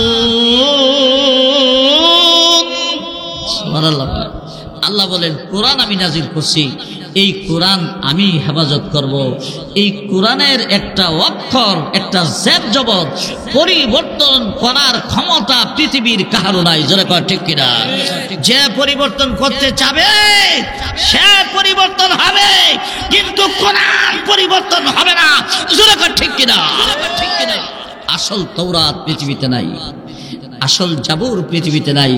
সুবহানাল্লাহ। আল্লাহ বলেন কোরআন আমি নাজিল করছি, এই কোরআন আমি হেফাজত করব। এই কোরআনের একটা অক্ষর, একটা জের জবর পরিবর্তন করার ক্ষমতা পৃথিবীর কারো নাই। জোরে কর ঠিক কিনা? যে পরিবর্তন করতে চাবে সে পরিবর্তন হবে, কিন্তু কোরআন পরিবর্তন হবে না। জোরে কর ঠিক কিনা? আসল তৌরাত পৃথিবীতে নাই, আসল জাবুর পৃথিবীতে নাই,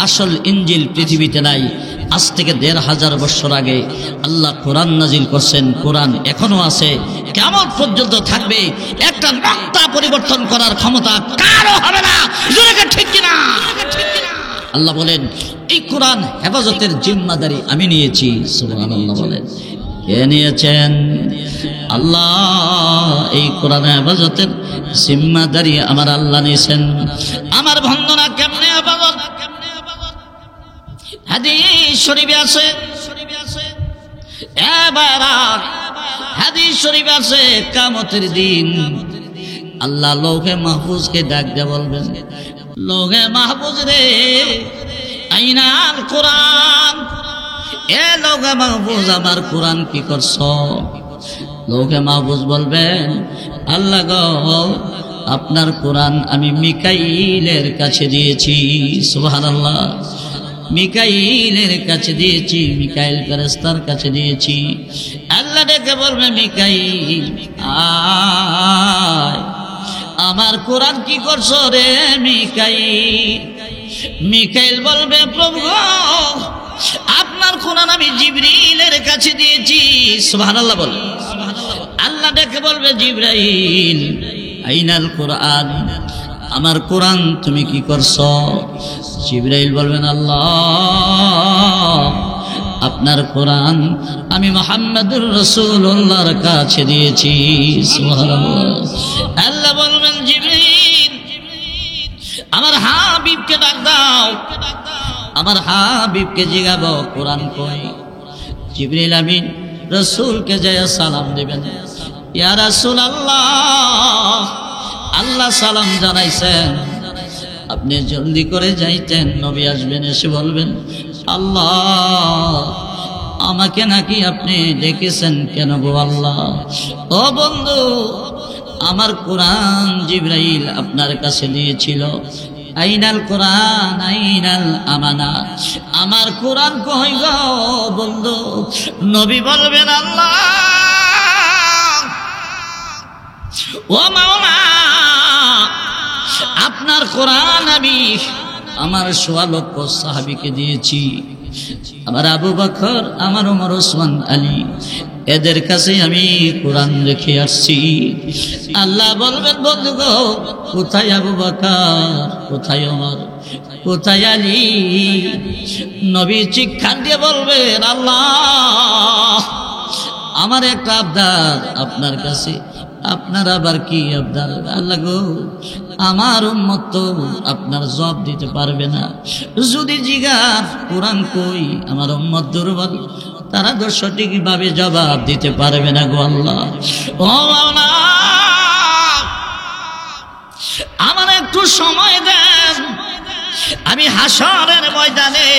আসল ইনজিল পৃথিবীতে নাই। আজ থেকে ১৫০০ বছর আগে আল্লাহ কোরআন নাজিল করছেন। কোরআন এখনো আছে, কিয়ামত পর্যন্ত থাকবে। একটা নকতা পরিবর্তন করার ক্ষমতা কারো হবে না। জোরে ঠিক কিনা? আল্লাহ বলেন এই কোরআন হেফাজতের জিম্মাদারি আমি নিয়েছি। সুবহানাল্লাহ বলেন। কে নিয়েছেন? আল্লাহ। এই কোরআন হেফাজতের জিম্মাদারি আমার আল্লাহ নিয়েছেন। আমার বন্দনা কেমনে হেফাজত? হাদিস শরীফে আছে, এবার হাদিস শরীফে আছে কিয়ামতের দিন আল্লাহ লৌহে মাহফুজকে ডাক দিয়ে বলবেন, লৌহে মাহফুজ রে, আইনাল কোরআন। এ লৌহে মাহফুজ, আমার কোরআন কি করছ? লৌহে মাহফুজ বলবেন, আল্লাহ গো, আপনার কোরআন আমি মিকাইলের কাছে দিয়েছি। সুবহানাল্লাহ। মিকাইলের কাছে দিয়েছি, মিকাইল ফেরেশতার কাছে দিয়েছি। আল্লাহ ডেকে বলবে, মিকাইল আয়, আমার কোরআন কি করছো রে মিকাইল? মিকাইল বলবে, প্রভু আপনার কোরআন আমি জিবরিলের কাছে দিয়েছি। সুবহানাল্লাহ বলে। আল্লাহ ডেকে বলবে, জিবরাইল আইনাল কোরআন, আমার কোরআন তুমি কি করছো? জিবরাইল বলবেন, আল্লাহ আপনার কোরআন আমি মুহাম্মদুর রাসূলুল্লাহর কাছে দিয়েছি। সুবহানাল্লাহ। আল্লাহ বলবেন, জিবরাইল আমার হাবিবকে ডাক দাও, আমার হাবিবকে জিগাবো কোরআন কই। জিবরাইল আমিন রাসূলকে যায় সালাম দিবেন, ইয়া রাসূলুল্লাহ আল্লাহ সালাম জানাইছেন, আপনি জলদি করে যাইতেন, নবী আসবেন। এসে বলবেন, আল্লাহ আমাকে নাকি আপনি ডেকেছেন কেন গো আল্লাহ? ও বন্ধু, আমার কোরআন জিবরাইল আপনার কাছে দিয়েছিল। আইনাল কোরআন আইনাল আমানা, আমার কোরআন কই গো বন্ধু? নবী বলবেন, আল্লাহ ও মাওলা, আপনার কোরআন আমি আমার ১৬ লক্ষ সাহাবীকে দিয়েছি। আমার আবু বকর, আমার ওমর, ওসমান, আলী, এদের কাছে আমি কোরআন রেখে আসছি। আল্লাহ বলবেন, বন্ধু গো, কোথায় আবু বকর, কোথায় ওমর, কোথায় আলী? নবী চিৎকার দিয়ে বলবেন, আল্লাহ আমার একটা আবদার আপনার কাছে। আপনার আবার কি আবদার? আল্লাহ গো, আমার উম্মত তো আপনার জবাব দিতে পারবে না। যদি জিজ্ঞাস কোরআন কই, আমার উম্মত দুর্বল, তারা তো সঠিকভাবে জবাব দিতে পারবে না গো আল্লাহ। ও আল্লাহ, আমার একটু সময় দেন, আমি হাসরের ময়দানে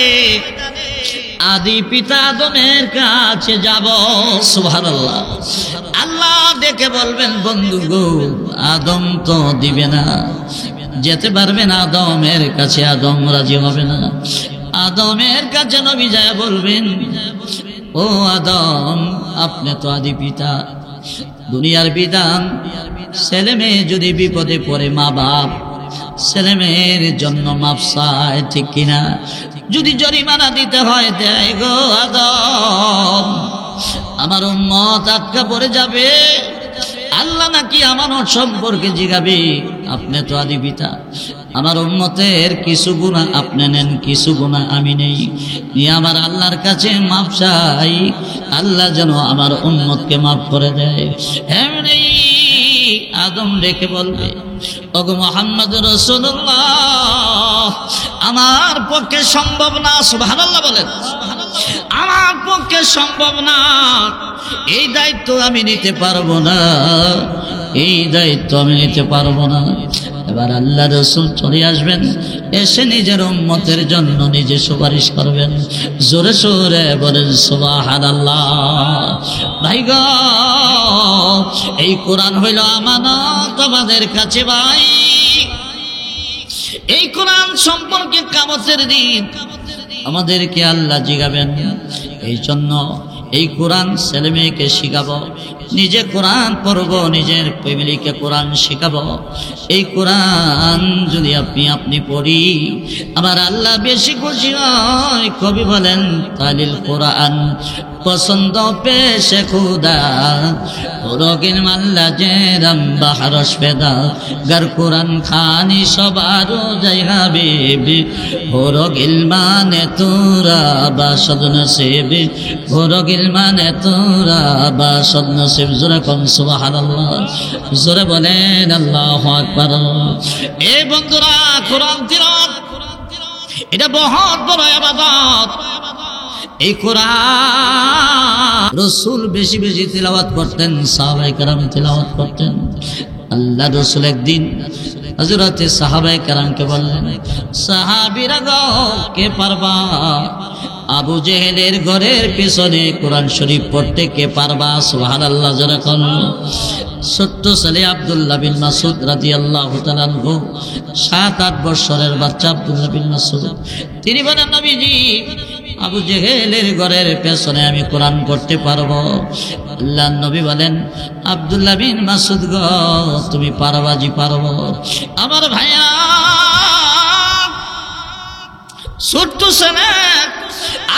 আদি পিতা আদমের কাছে যাব। সুবহানাল্লাহ। আল্লাহ ডেকে বলবেন, বন্ধু গো, আদম তো দিবে না, যেতে পারবে না আদমের কাছে, আদম রাজি হবে না। আদমের কাছে নবী যায় বলবেন, ও আদম, আপনি তো আদি পিতা, দুনিয়ার বিধান, ছেলে মেয়ে যদি বিপদে পড়ে মা বাপ ছেলে মেয়ের জন্য মাপ চায়, ঠিক কিনা? যদি জরিমানা দিতে হয় দেয় গো আদম, আমার উম্মত আটকা পড়ে যাবে। আল্লাহ নাকি আমার সম্পর্কে জিগাবে, আপনি তো আদি পিতা, আমার উম্মতের কিছু গুনাহ আপনি নেন, কিছু গুনাহ আমি নেই, নিয়ে আমার আল্লাহর কাছে মাপ চাই। আল্লাহ যেন আমার উম্মতকে মাফ করে দেয়। এমনি আদম ডেকে বলবে, ওগো মুহাম্মদ রাসূলুল্লাহ, আমার পক্ষে সম্ভব না, সুবহানাল্লাহ বলেন, আমার পক্ষে সম্ভব না, এই দায়িত্ব আমি নিতে পারবো না, এই দায়িত্ব আমি নিতে পারবো না। এবার আল্লাহ রাসূল চলে আসবেন, এসে নিজের উম্মতের জন্য নিজে সুপারিশ করবেন। জোরে সোরে বলেন সুবহানাল্লাহ। ভাই গো, এই কোরআন হইল আমানত আমাদের কাছে ভাই। এই কোরআন সম্পর্কে কিয়ামতের দিন আমাদেরকে আল্লাহ জিজ্ঞাবেন। এই জন্য এই কোরআন ছেলে মেয়েকে শিখাবো, নিজে কোরআন পড়ব, নিজের ফ্যামিলিকে কোরআন শিখাবো। এই কোরআন যদি আপনি পড়ি, আমার আল্লাহ বেশি খুশি হয়। কবি বলেন, তালিল কোরআন পছন্দ পেশে খুদা, রোগিন মাল্লা যে রাম বাহারস পেদা, গার কোরআন খানি সবার যাই হাবিব, রোগিল মানে তোরা বাসদ নসিব, রোগিল মানে তোরা বাসদ নসিব। জোরে কোন সুবহানাল্লাহ, জোরে বলেন আল্লাহু আকবার। এই বন্ধুরা, কোরআন তিলাওয়াত এটা বহুত বড় ইবাদত। এই কোরআন রাসূল বেশি বেশি তিলাওয়াত করতেন, সাহাবায়ে কেরাম তিলাওয়াত করতেন। আল্লাহ রাসূল একদিন হযরতে সাহাবায়ে কেরামকে বললেন, সাহাবীরা গো, কে পারবা আবু জেহেলের ঘরের পেছনে কোরআন শরীফ পড়তে, কে পারবা? সুবহানাল্লাহ জোরে কোন। ছোট্ট ছেলে আব্দুল্লাহ বিন মাসউদ রাদিয়াল্লাহু তাআলা আনহু, 7-8 বছরের বাচ্চা আব্দুল্লাহ বিন মাসউদ, তিনি বলেন, নবীজি আবু জেহেলের ঘরের পেছনে আমি কোরআন পড়তে পারবো। আল্লাহর নবী বলেন, আব্দুল্লাহ বিন মাসউদ গো, তুমি পারবা? জি পারবো। আমার ভাইয়া, ছোট্ট ছেলে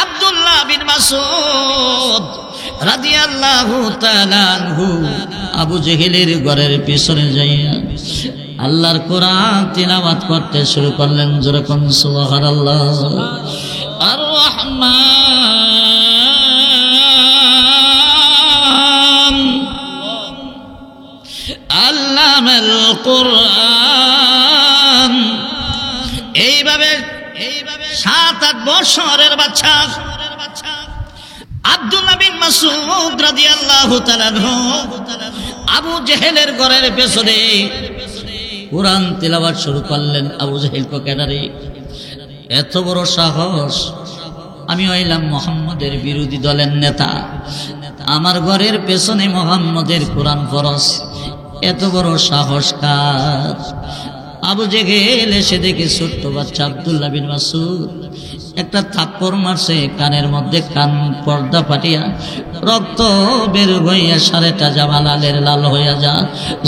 আব্দুল্লাহ বিন মাসউদ রাদিয়াল্লাহু তাআলা আনহু আবু জেহেলের ঘরের পেছনে যাইয়া আল্লাহর কোরআন তিলাওয়াত করতে শুরু করলেন। জোরে কোন সুবহানাল্লাহ। আর রহমান আল্লামাল কোরআন। এইভাবে 7-8 বছরের বাচ্চা আব্দুল্লাহ বিন মাসউদ রাদিয়াল্লাহু তাআলা আবু জেহেলের ঘরের পেছনে কোরআন তিলাওয়াত শুরু করলেন। আবু জেহেল কোকেদারে, এত বড় সাহস! আমি হইলাম মুহাম্মদের বিরোধী দলের নেতা, আমার ঘরের পেছনে মুহাম্মদের কোরআন ফরজ, এত বড় সাহস কার? আবু জেহেল এসে দেখে ছোট্ট বাচ্চা আব্দুল্লাহ বিন মাসউদ একটা থাপ্পড় মারছে, কানের মধ্যে কান পর্দা ফাটিয়া রক্ত বের হইয়া সারেটা জামা লালের লাল হইয়া যা।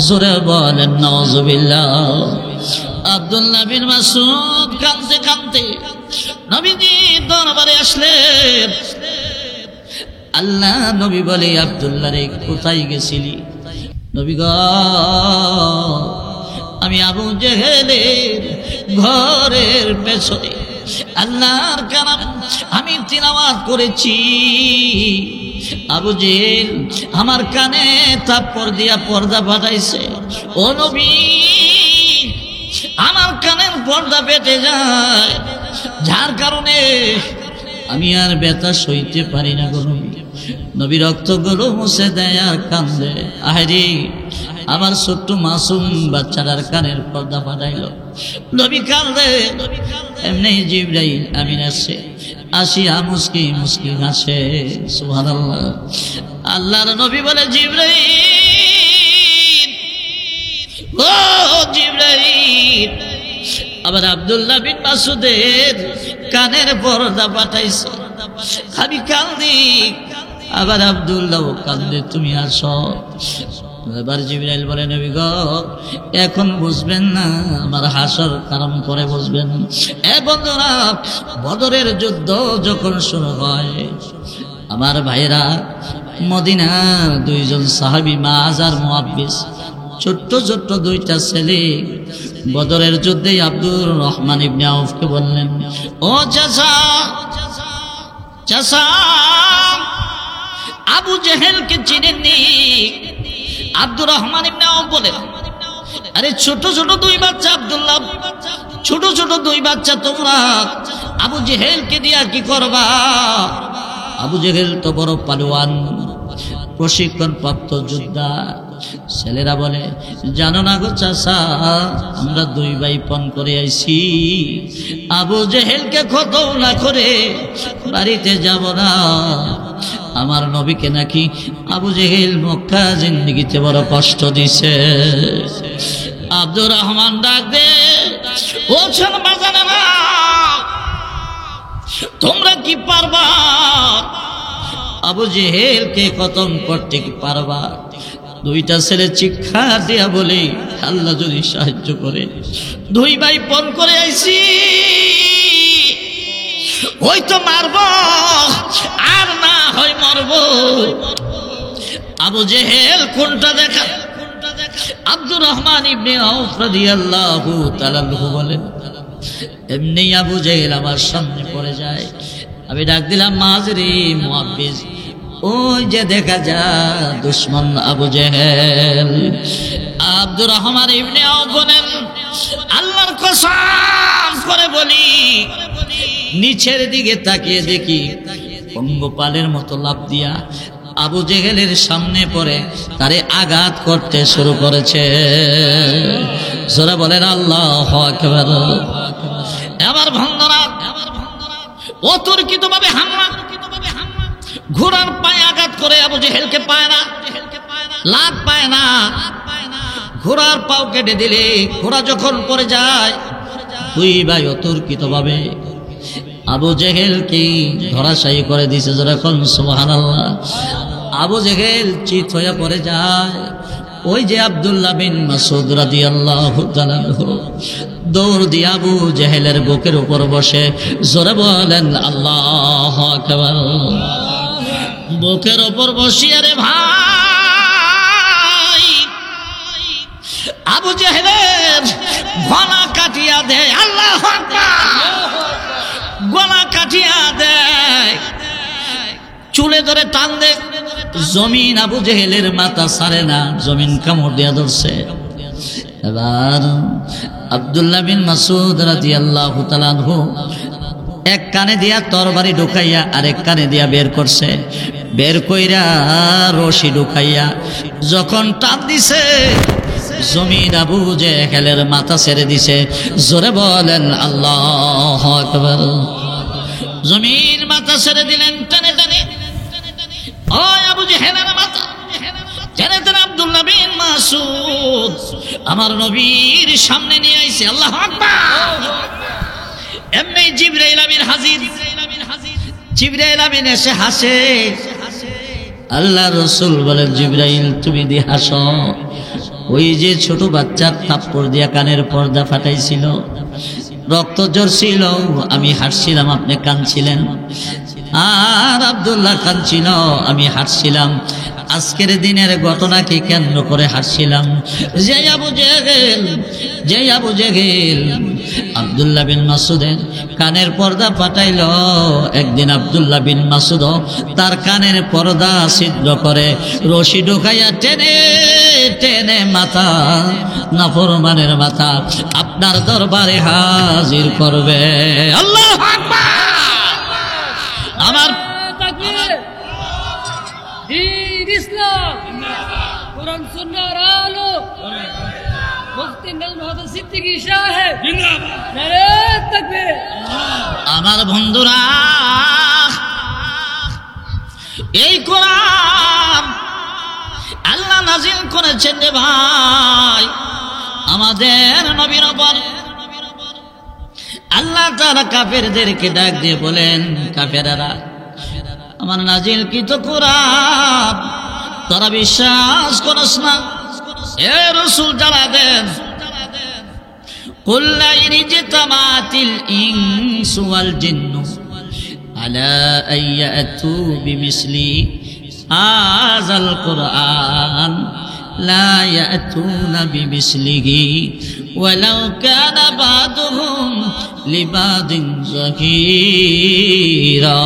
জোরে বলেন নাউজুবিল্লাহ। আব্দুল্লাহ বিন মাসউদ কাঁদতে কাঁদতে নবীজি দরবারে আসলেন। আল্লাহ নবী বলে, আব্দুল্লাহ রে, কোথায় গেছিলি? নবী গো, আমি আবু জেহেলের ঘরের পেছনে আল্লাহর কালাম আমি তিলাওয়াত করেছি। আবু জেহেল আমার কানে থাপ্পড় দিয়া পর্দা ফাটাইছে। ও নবী, আমার কানের পর্দা ফেটে যায়, যার কারণে আমি আর ব্যথা সইতে পারি না গো নবী। নবী রক্তগুলো মুছে দেয় আর কান্দে। আহারে, আমার ছোট্ট মাসুম বাচ্চাটার কানের পর্দা ফাটাইল। নবী কান্দে। এমনি জিবরাইল আমিন আসছে, আসিয়া মুস্কি মুস্কি হাসে। সুবহানাল্লাহ। আল্লাহর নবী বলে, জিবরাইল, ও জিবরাইল, আবার আব্দুল্লাহ বিন মাসউদের কানের পর্দা ফাটাইছে। আমি কান্দি, আবার আব্দুল্লাহ কান্দে, তুমি আসো। এবার জিবরাইল বলে, নবী গো, এখন বুঝবেন না, আমার হাসর কারণ পরে বুঝবেন। এ বন্ধুরা, বদরের যুদ্ধ যখন শুরু হয়, আমার ভাইরা, মদিনার 2 জন সাহাবী মাআজ আর মুআব্বিস, ছোট্ট ছোট্ট 2টা ছেলে, বদরের যুদ্ধে আব্দুর রহমান ইবনে আউফকে বললেন, ও চাচা, চাচা, আবু জেহেলকে চিনেননি? আব্দুর রহমান ইবনে আওফ বলেন, আরে ছোট ছোট দুই বাচ্চা আব্দুল্লাহ, ছোট ছোট দুই বাচ্চা তোমরা আবু জেহেলকে দিয়া কি করবা? আবু জেহেল তো বড় পালোয়ান, প্রশিক্ষণ প্রাপ্ত যোদ্ধা। ছেলেরা বলে, জানো না গো চাচা, আমরা দুই ভাই পণ করে আইছি, আবু জেহেলকে খতম না করে বাড়িতে যাব না। আমার নবীকে নাকি আবু জেহেল মক্কা জিন্দেগিতে বড় কষ্ট দিছে। আব্দুর রহমান ডাক দে, ও ছেলে বাজানেরা, তোমরা কি পারবা আবু জেহেলকে খতম করতে? কি পারবা? দুইটা ছেলে চিৎকার দিয়া বলে, আল্লাহ যদি সাহায্য করে, দুই ভাই পণ করে আইছি, ওই তো মারব আর না হয় মরব। আবু জেহেল কোনটা দেখা? আব্দুর রহমান ইবনে আওফ রাদিয়াল্লাহু তাআলা বলেন, এমনি আবু জেহেল আমার সামনে পড়ে যায়, আমি ডাক দিলাম, মাযরি মুআব্বিজ, ওই যে দেখা যায় দুশমন আবু জেহেল। আব্দুর রহমান ইবনে আওফ বলেন, আল্লাহর কসম করে বলি, নিচের দিকে তাকিয়ে দেখি পঙ্গপালের মতো লাফ দিয়া আবু জেহেলের সামনে পড়ে তারে আঘাত করতে শুরু করেছে। জোরে বলেন আল্লাহু আকবার। এবার ভঙ্গরা অতর্কিত ভাবে হামলা, ঘোড়ার পায়ে আঘাত করে আবু জেহেলকে পায় না, লাভ পায় না, ঘোড়ার পাও কেটে দিলে ঘোড়া যখন পড়ে যায়, দুই ভাই অতর্কিত ভাবে আবু জেহেলকে ধরাশায়ী করে দিছে। যখন সুবহানাল্লাহ, আবু জেহেল চিত হয়ে পড়ে যায়। ওই যে আব্দুল্লাহ বিন মাসউদ রাদিয়াল্লাহু তাআলা দৌড় দিয়ে আবু জেহেলের বুকের উপর বসে জোরে বলেন আল্লাহু আকবার। বুকের উপর বসিয়ে রে ভাই আবু জেহেলের গলা কাটিয়া দেয়, আল্লাহু আকবার, গলা কাটিয়া দেয়, চুলে ধরে টান দে, জমিন আবু জেহেলের মাথা ছাড়ে না, জমিন কামড় দিয়া ধরছে। এবার আব্দুল্লাহ বিন মাসউদ রাদিয়াল্লাহু তাআলা আনহু এক কানে দিয়া তরবারি ঢুকাইয়া আরেক কানে দিয়া বের করছে, বের কইরা রশি ঢুকাইয়া যখন টান দিছে, জমিন আবু জেহেলের মাথা ছেড়ে দিছে। জোরে বলেন আল্লাহু আকবার। জমিন মাথা ছেড়ে দিলেন টানে টানে, ওই আবু জেহেলের মাথা টেনে টেনে আব্দুল্লাহ বিন মাসউদ আমার নবীর সামনে নিয়ে আইছে। আল্লাহু আকবার। এমনি জিবরাইল আমিন হাজির, জিবরাইল আমিন এসে হাসে। আল্লাহ রাসূল বলেন, জিবরাইল তুমি দি হাসো। ওই যে ছোট বাচ্চার থাপ্পড় দিয়া কানের পর্দা ফাটাইছিল, রক্ত ঝরছিল, আমি হাসছিলাম, আপনি কাঁদছিলেন। আর আব্দুল্লাহ কাঁদছিল, আমি হাসছিলাম। আজকের দিনের ঘটনাকে কেন্দ্র করে হাসছিলাম। যে আবু জেহেল আব্দুল্লাহ বিন মাসউদের কানের পর্দা ফাটাইল, একদিন আব্দুল্লাহ বিন মাসউদ তার কানের পর্দা ছিদ্র করে রশি ঢুকাইয়া টেনে টেনে মাথা, নাফরমানের মাথা আপনার দরবারে হাজির করবে। আল্লাহু আকবার। আমার দ্বীন ইসলাম, কোরআন সুন্নাহর আলো, মুফতি নজরুল হাসান সিদ্দিকী সাহেব জিন্দাবাদ, নারে তাকবীর। আমার বন্ধুরা, এই কোরআন আল্লাহ নাজিল করেছেন রে ভাই আমাদের নবীর উপর। আল্লাহ তাআলা কাফেরদেরকে ডাক দিয়ে বলেন, কাফেরেরা, আমার নাজিলকৃত কোরআন তোরা বিশ্বাস করস না। এ রাসূল জানা দেন, কুল লা ইন ইজতামাতিল ইনসু ওয়াল জিন্নু আলা আইয়াতু বিমিসলি হাযাল কুরআন লা ইয়াতুনা বিমিসলিহি ওয়ালাউ কানা বাদুহুম লিবাদিন যাহিরা।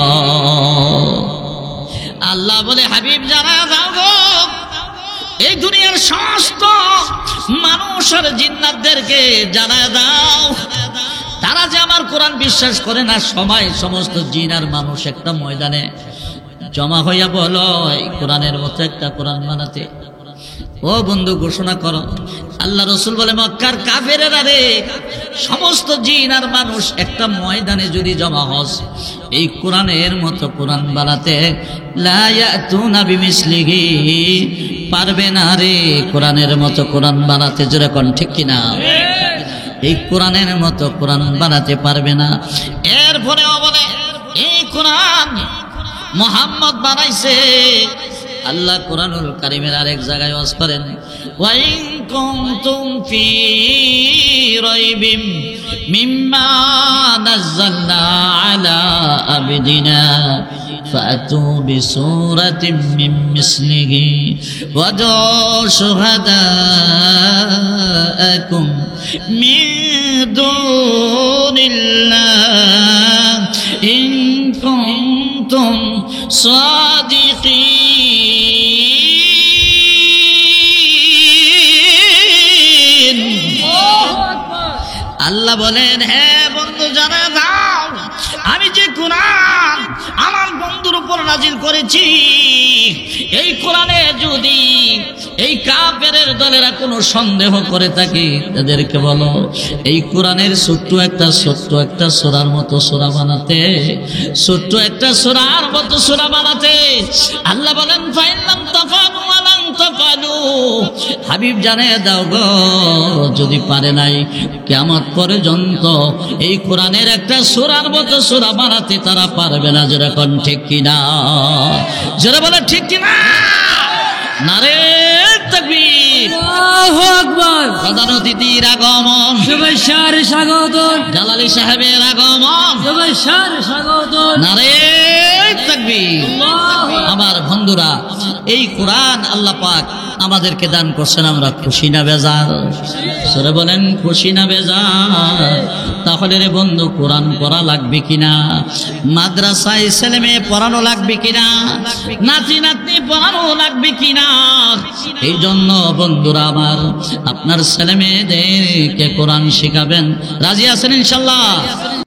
আল্লাহ বলে হাবিব যারা দাও গো এই দুনিয়ার সমস্ত মানুষ আর জিন্নাতদেরকে জানা দাও তারা যে আমার কোরআন বিশ্বাস করে না সমস্ত জিন আর মানুষ একটা ময়দানে জমা হইয়া বলো এই কোরআনের মতো একটা কোরআন বানাতে। ও বন্ধু ঘোষণা করো, আল্লাহ রসুল বলে মক্কার কাফেরেরা রে সমস্ত জিন আর মানুষ একটা ময়দানে যদি জমা হস এই কোরআনের মতো কোরআন বানাতে লা ইয়াতুনা বিমিসলিহি পারবে না রে কোরআনের মতো কোরআন বানাতে। জোরে কোন ঠিক কিনা? এই কোরআনের মতো কোরআন বানাতে পারবে না। এরপরে বলে এই কোরআন মুহাম্মদ বানাইছে। আল্লাহ কোরআনুল কারীমের আরেক জায়গায় ওয়াজ করেন ওয়া ইন কুনতুম ফি রাইবিম মিম্মা নাযালনা আলা আবদিনা ফাতু বিসূরাতিন মিন মিসলিহি ওয়াদু শুহাদাআকুম মিন দুনিল্লাহ ইন কুনতুম সাদিকিন। আল্লাহ বলেন হে বন্ধু জানা দাও আমি যে কোরআন আমার বন্ধুর উপর নাজিল করেছি এই কোরআনে যদি এই কাফেরের দলেরা কোনো সন্দেহ করে থাকে তাদেরকে বলো এই কোরআনের ছোট্ট একটা সূরার মতো সূরা বানাতে, ছোট্ট একটা সূরার মতো সূরা বানাতে। আল্লাহ বলেন ফাইনাম তাফালু ওয়ালান তাফালু হাবিব জানিয়ে দাও গো যদি পারে নাই কিয়ামত পর্যন্ত এই কোরআনের একটা সূরার মতো সূরা বানাতে তারা পারবে না। যারা কোন ঠিক কিনা? যারা বলে ঠিক কিনা? নারে তাকবীর, আল্লাহু আকবার। প্রধান অতিথির আগমন, শুভেচ্ছার স্বাগতম। জালালী সাহেবের আগমন, শুভেচ্ছার স্বাগতম। নারে তাকবীর। আমার বন্ধুরা এই কোরআন আল্লাহ পাক আমাদেরকে দান করছেন, আমরা খুশি না বেজার? সরে বলেন খুশি না বেজার? তাহলে রে বন্ধু কোরআন পড়া লাগবে কিনা? মাদ্রাসায় ছেলে মেয়ে পড়ানো লাগবে কিনা? নাতি নাতনি পড়ানো লাগবে কিনা? এই জন্য বন্ধুরা আমার আপনার ছেলে মেয়েদেরকে কোরআন শেখাবেন। রাজি আছেন ইনশাল্লাহ?